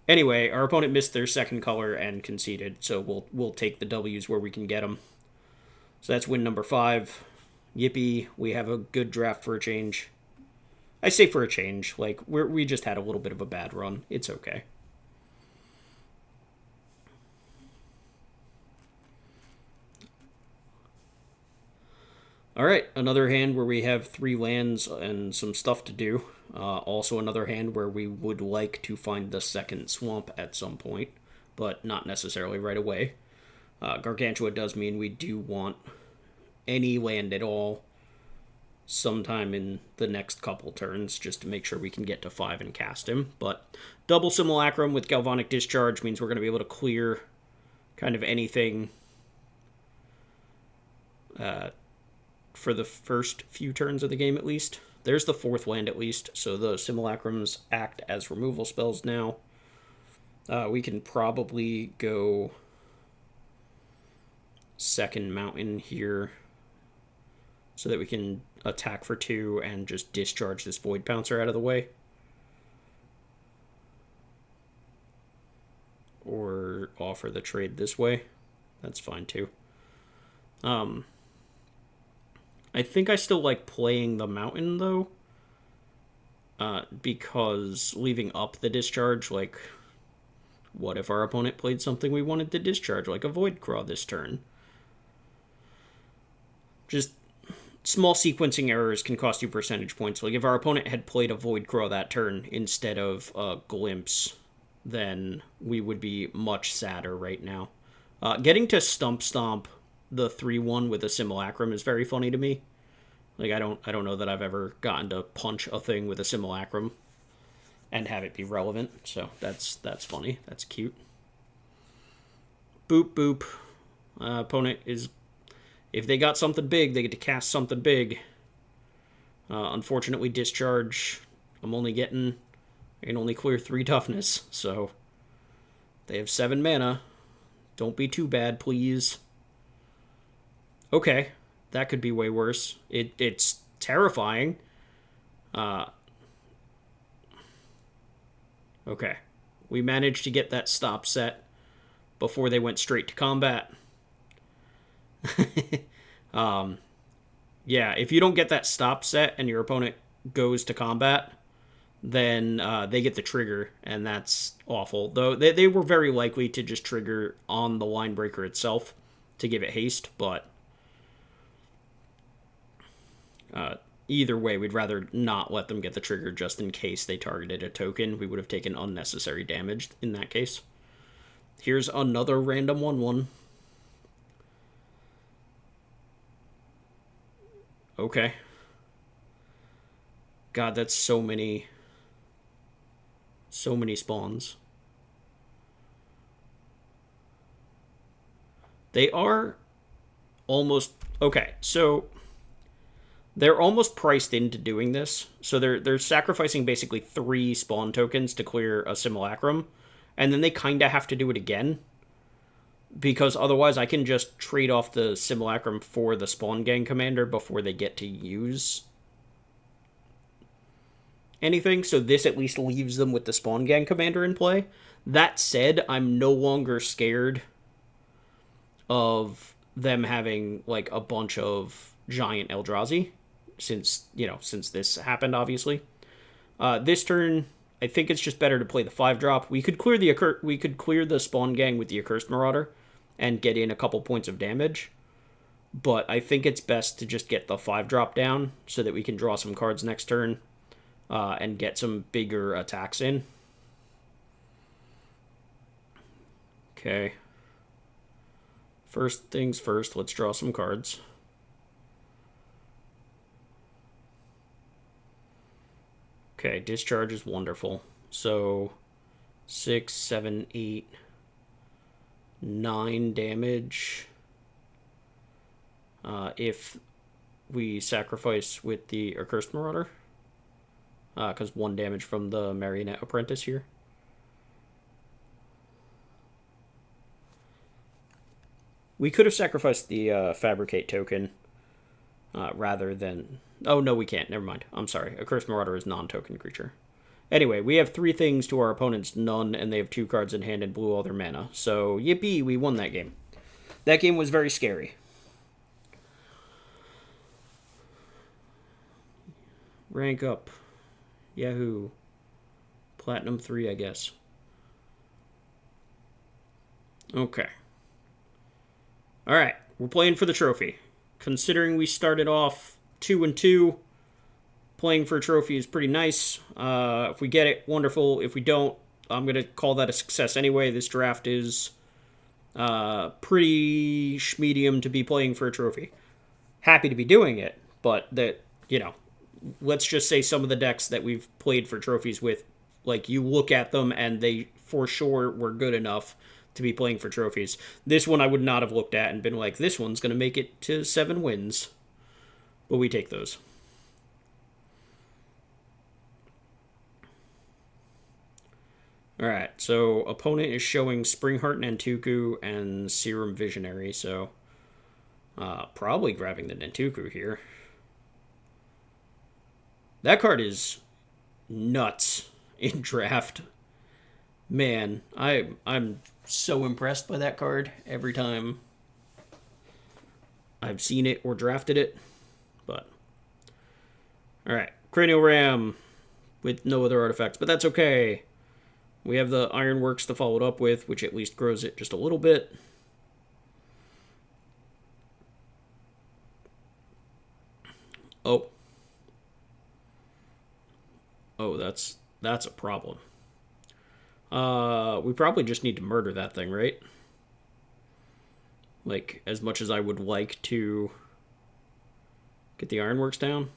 Anyway, our opponent missed their second color and conceded, so we'll take the W's where we can get them. So that's win number 5. Yippee, we have a good draft for a change. I say for a change, like we just had a little bit of a bad run. It's okay. All right, another hand where we have 3 lands and some stuff to do. Also another hand where we would like to find the second swamp at some point, but not necessarily right away. Gargantua does mean we do want any land at all sometime in the next couple turns, just to make sure we can get to 5 and cast him. But double Simulacrum with Galvanic Discharge means we're going to be able to clear kind of anything for the first few turns of the game, at least. There's the 4th land, at least, so the Simulacrums act as removal spells now. We can probably go second mountain here so that we can attack for 2 and just discharge this Void Pouncer out of the way. Or offer the trade this way. That's fine too. I think I still like playing the mountain though, because leaving up the discharge, like, what if our opponent played something we wanted to discharge, like a Void Craw this turn? Just small sequencing errors can cost you percentage points. Like if our opponent had played a Void Craw that turn instead of a Glimpse, then we would be much sadder right now. Getting to Stump Stomp the 3-1 with a Simulacrum is very funny to me. Like I don't know that I've ever gotten to punch a thing with a Simulacrum and have it be relevant. So that's funny. That's cute. Boop boop. Opponent is, if they got something big, they get to cast something big. Unfortunately, discharge. I can only clear 3 toughness, so they have 7 mana. Don't be too bad, please. Okay, that could be way worse. It's terrifying. Okay, we managed to get that stop set before they went straight to combat. Yeah, if you don't get that stop set and your opponent goes to combat, then they get the trigger, and that's awful. Though they were very likely to just trigger on the line breaker itself to give it haste, but either way, we'd rather not let them get the trigger just in case they targeted a token. We would have taken unnecessary damage in that case. Here's another random 1/1. Okay. God, that's so many spawns. They are almost... Okay, so they're almost priced into doing this. So they're sacrificing basically 3 spawn tokens to clear a Simulacrum, and then they kind of have to do it again, because otherwise I can just trade off the Simulacrum for the Spawn Gang Commander before they get to use anything. So this at least leaves them with the Spawn Gang Commander in play. That said, I'm no longer scared of them having like a bunch of giant Eldrazi, since this happened, obviously. This turn, I think it's just better to play the 5-drop. We could clear the Spawn Gang with the Accursed Marauder, and get in a couple points of damage. But I think it's best to just get the 5-drop down so that we can draw some cards next turn and get some bigger attacks in. Okay. First things first, let's draw some cards. Okay, discharge is wonderful. So 6, 7, 8, 9 damage. If we sacrifice with the Accursed Marauder. Because 1 damage from the Marionette Apprentice here. We could have sacrificed the Fabricate token rather than... Oh, no, we can't. Never mind. I'm sorry. Accursed Marauder is non-token creature. Anyway, we have 3 things to our opponent's none, and they have 2 cards in hand and blew all their mana. So, yippee, we won that game. That game was very scary. Rank up. Yahoo. Platinum 3, I guess. Okay. Alright, we're playing for the trophy. Considering we started off 2-2, playing for a trophy is pretty nice. If we get it, wonderful. If we don't, I'm going to call that a success anyway. This draft is pretty schmedium to be playing for a trophy. Happy to be doing it, but that, you know, let's just say some of the decks that we've played for trophies with, like, you look at them and they for sure were good enough to be playing for trophies. This one I would not have looked at and been like, this one's going to make it to 7 wins. But we take those. Alright, so opponent is showing Springheart Nantuku and Serum Visionary, so probably grabbing the Nantuku here. That card is nuts in draft. Man, I'm so impressed by that card every time I've seen it or drafted it. But alright, Cranial Ram with no other artifacts, but that's okay. We have the Ironworks to follow it up with, which at least grows it just a little bit. Oh. Oh, that's a problem. We probably just need to murder that thing, right? Like, as much as I would like to get the Ironworks down.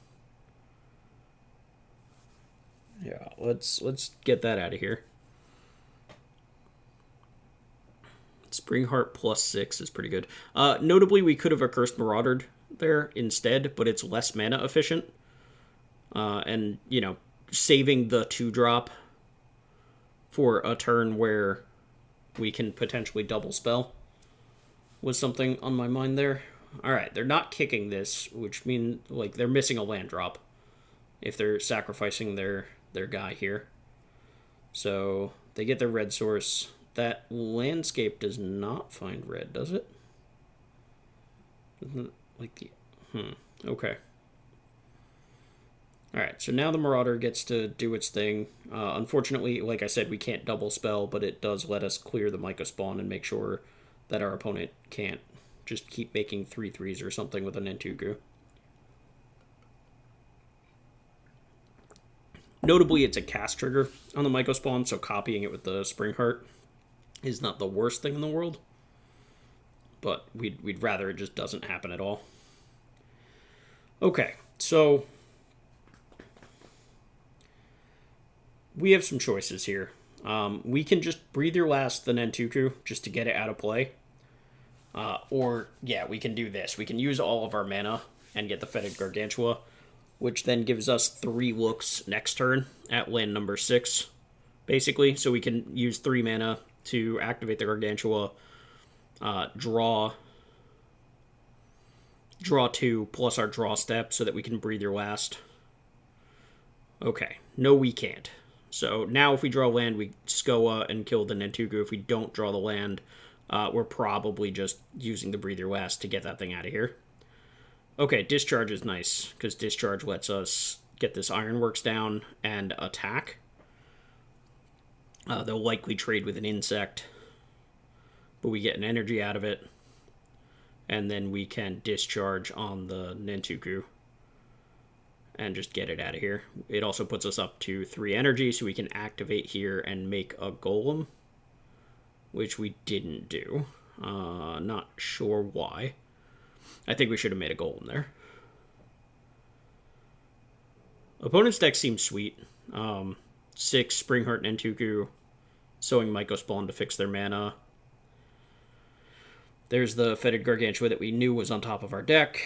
Yeah, let's get that out of here. Springheart +6 is pretty good. Notably, we could have Accursed Maraudered there instead, but it's less mana efficient. And, you know, saving the 2-drop for a turn where we can potentially double spell was something on my mind there. Alright, they're not kicking this, which means, like, they're missing a land drop if they're sacrificing their guy here. So, they get their red source. That landscape does not find red, does it? Doesn't like the... okay. Alright, so now the Marauder gets to do its thing. Unfortunately, like I said, we can't double spell, but it does let us clear the Myco spawn and make sure that our opponent can't just keep making 3/3s or something with an Nantuku. Notably, it's a cast trigger on the Myco spawn, so copying it with the Springheart is not the worst thing in the world. But we'd rather it just doesn't happen at all. Okay, so we have some choices here. We can just Breathe Your Last the Nantuku just to get it out of play. Or, yeah, we can do this. We can use all of our mana and get the Fetid Gargantua, which then gives us 3 looks next turn at land number 6, basically. So we can use 3 mana to activate the Gargantua, draw 2 plus our draw step so that we can Breathe Your Last. Okay, no, we can't. So now if we draw land, we Skoa and kill the Nantuku. If we don't draw the land, we're probably just using the Breathe Your Last to get that thing out of here. Okay, Discharge is nice, because Discharge lets us get this Ironworks down and attack. They'll likely trade with an Insect but we get an energy out of it, and then we can discharge on the Nintuku and just get it out of here. It also puts us up to 3 energy, so we can activate here and make a golem, which we didn't do. Not sure why. I think we should have made a golem there. Opponent's deck seems sweet. 6 Springheart Nintuku, Sowing Myco Spawn to fix their mana. There's the Fetid Gargantua that we knew was on top of our deck.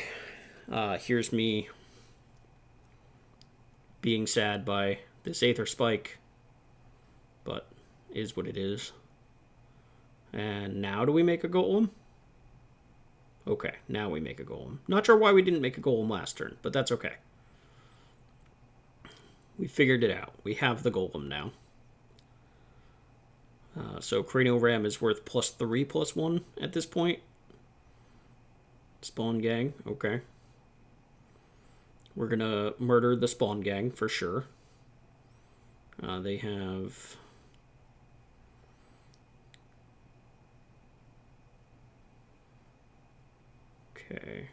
Here's me being sad by this Aether Spike, but is what it is. And now do we make a golem? Okay, now we make a golem. Not sure why we didn't make a golem last turn, but that's okay. We figured it out. We have the golem now. So Cranial Ram is worth +3/+1 at this point. Spawn Gang, okay. We're gonna murder the Spawn Gang for sure. They have... Okay,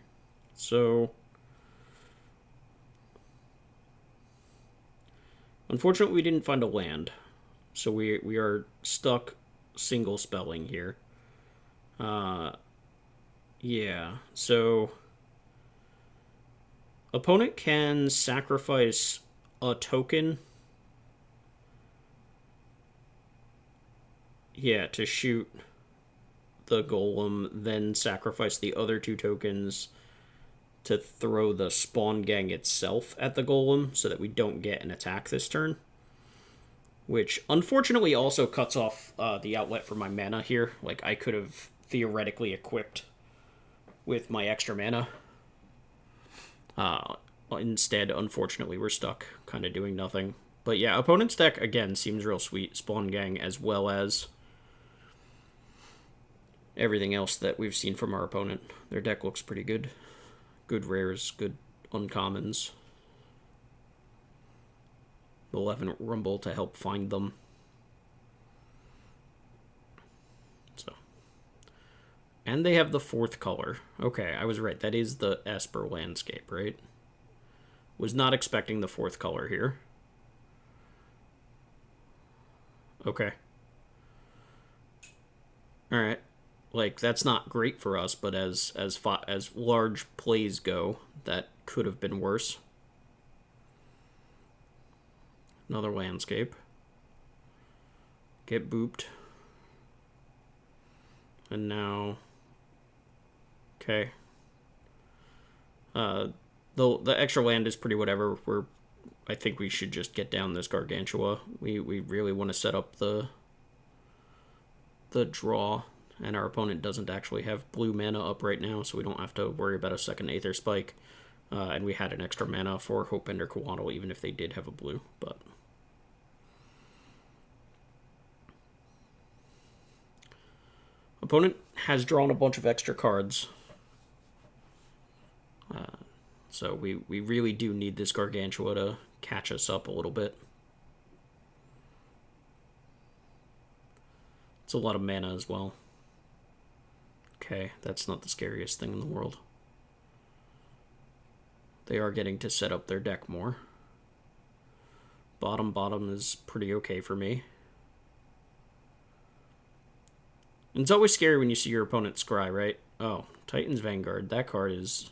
so... Unfortunately, we didn't find a land, so we are stuck single spelling here. Yeah, so... Opponent can sacrifice a token. Yeah, to shoot the golem, then sacrifice the other 2 tokens to throw the Spawn Gang itself at the golem so that we don't get an attack this turn. Which, unfortunately, also cuts off the outlet for my mana here. Like, I could have theoretically equipped with my extra mana. Instead, unfortunately, we're stuck kind of doing nothing. But yeah, opponent's deck, again, seems real sweet. Spawn Gang, as well as everything else that we've seen from our opponent. Their deck looks pretty good. Good rares, good uncommons. Malevolent Rumble to help find them. So. And they have the 4th color. Okay, I was right. That is the Esper landscape, right? Was not expecting the 4th color here. Okay. Alright. Like, that's not great for us, but as large plays go, that could have been worse. Another landscape. Get booped. And now... Okay. The extra land is pretty whatever. I think we should just get down this Gargantua. We really want to set up the draw, and our opponent doesn't actually have blue mana up right now, so we don't have to worry about a second Aether Spike. And we had an extra mana for Hopebender Coatl, even if they did have a blue, but... Opponent has drawn a bunch of extra cards. So we really do need this Gargantua to catch us up a little bit. It's a lot of mana as well. Okay, that's not the scariest thing in the world. They are getting to set up their deck more. Bottom is pretty okay for me. And it's always scary when you see your opponent scry, right? Oh, Titan's Vanguard. That card is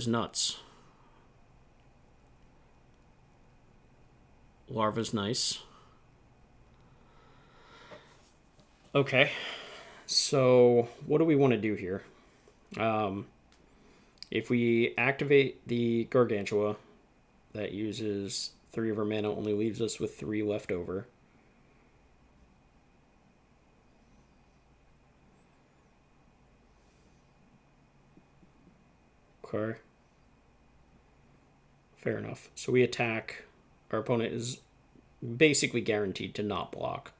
nuts. Larva's nice. Okay. So, what do we want to do here? If we activate the Gargantua, that uses 3 of our mana, only leaves us with 3 left over. Okay. Fair enough. So we attack. Our opponent is basically guaranteed to not block.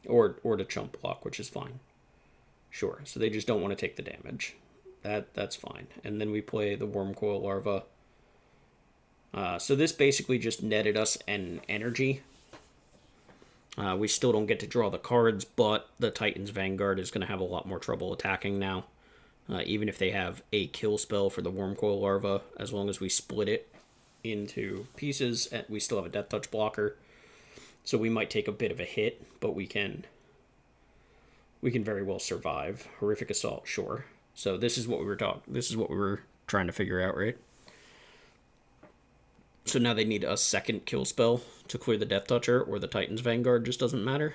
Or to chump block, which is fine. Sure. So they just don't want to take the damage. That's fine. And then we play the Wormcoil Larva. So this basically just netted us an energy. We still don't get to draw the cards, but the Titan's Vanguard is going to have a lot more trouble attacking now. Even if they have a kill spell for the Wormcoil Larva, as long as we split it into pieces, and we still have a Death Touch blocker. So we might take a bit of a hit, but we can very well survive. Horrific Assault, sure. So this is what we were trying to figure out, right? So now they need a second kill spell to clear the Death Toucher, or the Titan's Vanguard just doesn't matter.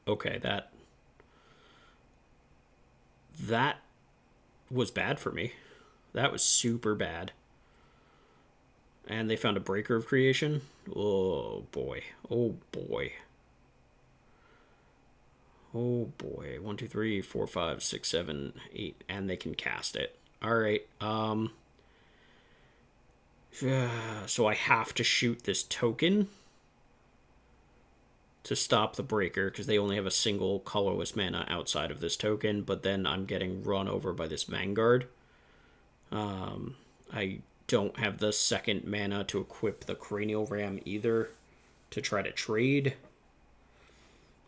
Okay, that was bad for me. That was super bad. And they found a Breaker of Creation. Oh boy. Oh boy. Oh boy. 1, 2, 3, 4, 5, 6, 7, 8. And they can cast it. Alright. So I have to shoot this token to stop the Breaker, because they only have a single colorless mana outside of this token, but then I'm getting run over by this Vanguard. I don't have the second mana to equip the Cranial Ram either to try to trade.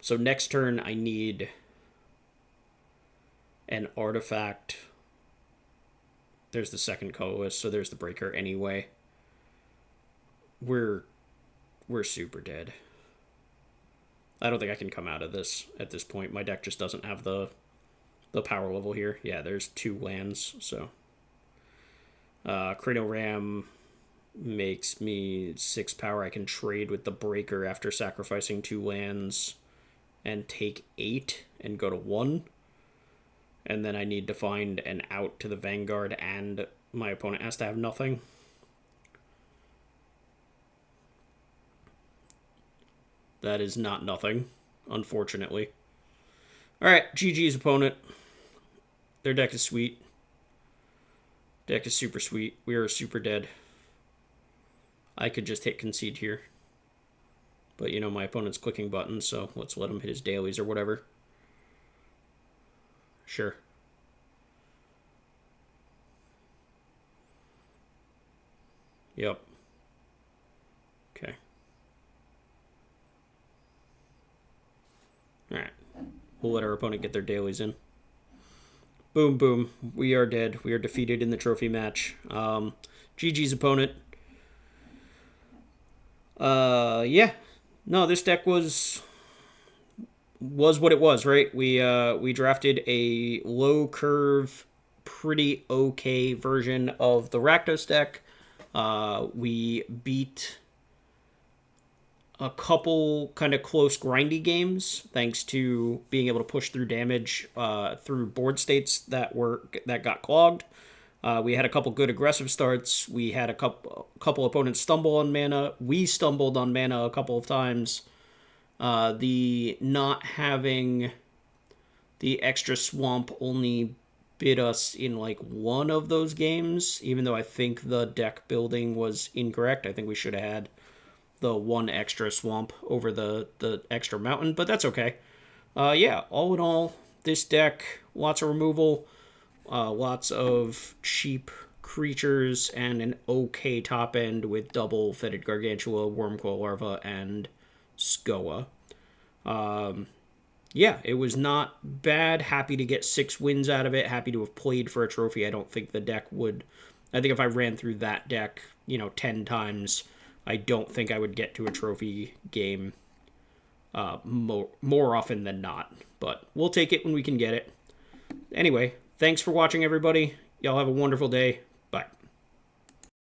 So next turn I need an artifact. There's the second colorless, so there's the Breaker anyway. We're super dead. I don't think I can come out of this at this point. My deck just doesn't have the power level here. Yeah, there's 2 lands, so Cranial Ram makes me 6 power. I can trade with the Breaker after sacrificing 2 lands and take 8 and go to 1. And then I need to find an out to the Vanguard, and my opponent has to have nothing. That is not nothing, unfortunately. Alright, GG's opponent. Their deck is sweet. Deck is super sweet. We are super dead. I could just hit concede here. But, you know, my opponent's clicking buttons, so let's let him hit his dailies or whatever. Sure. Yep. Okay. Alright. We'll let our opponent get their dailies in. Boom, boom. We are dead. We are defeated in the trophy match. GG's opponent. Yeah. No, this deck was what it was, right? We drafted a low curve, pretty okay version of the Rakdos deck. We beat a couple kind of close grindy games thanks to being able to push through damage through board states that got clogged. We had a couple good aggressive starts. We had a couple opponents stumble on mana. We stumbled on mana a couple of times. The not having the extra swamp only bit us in like one of those games, even though I think the deck building was incorrect. I think we should have had the 1 extra swamp over the extra mountain, but that's okay. Yeah, all in all, this deck, lots of removal, lots of cheap creatures, and an okay top end with double Fetid Gargantua, Wormcoil Larva, and Skoa. Yeah, it was not bad. Happy to get 6 wins out of it. Happy to have played for a trophy. I don't think the deck would... I think if I ran through that deck, 10 times, I don't think I would get to a trophy game more often than not. But we'll take it when we can get it. Anyway, thanks for watching, everybody. Y'all have a wonderful day.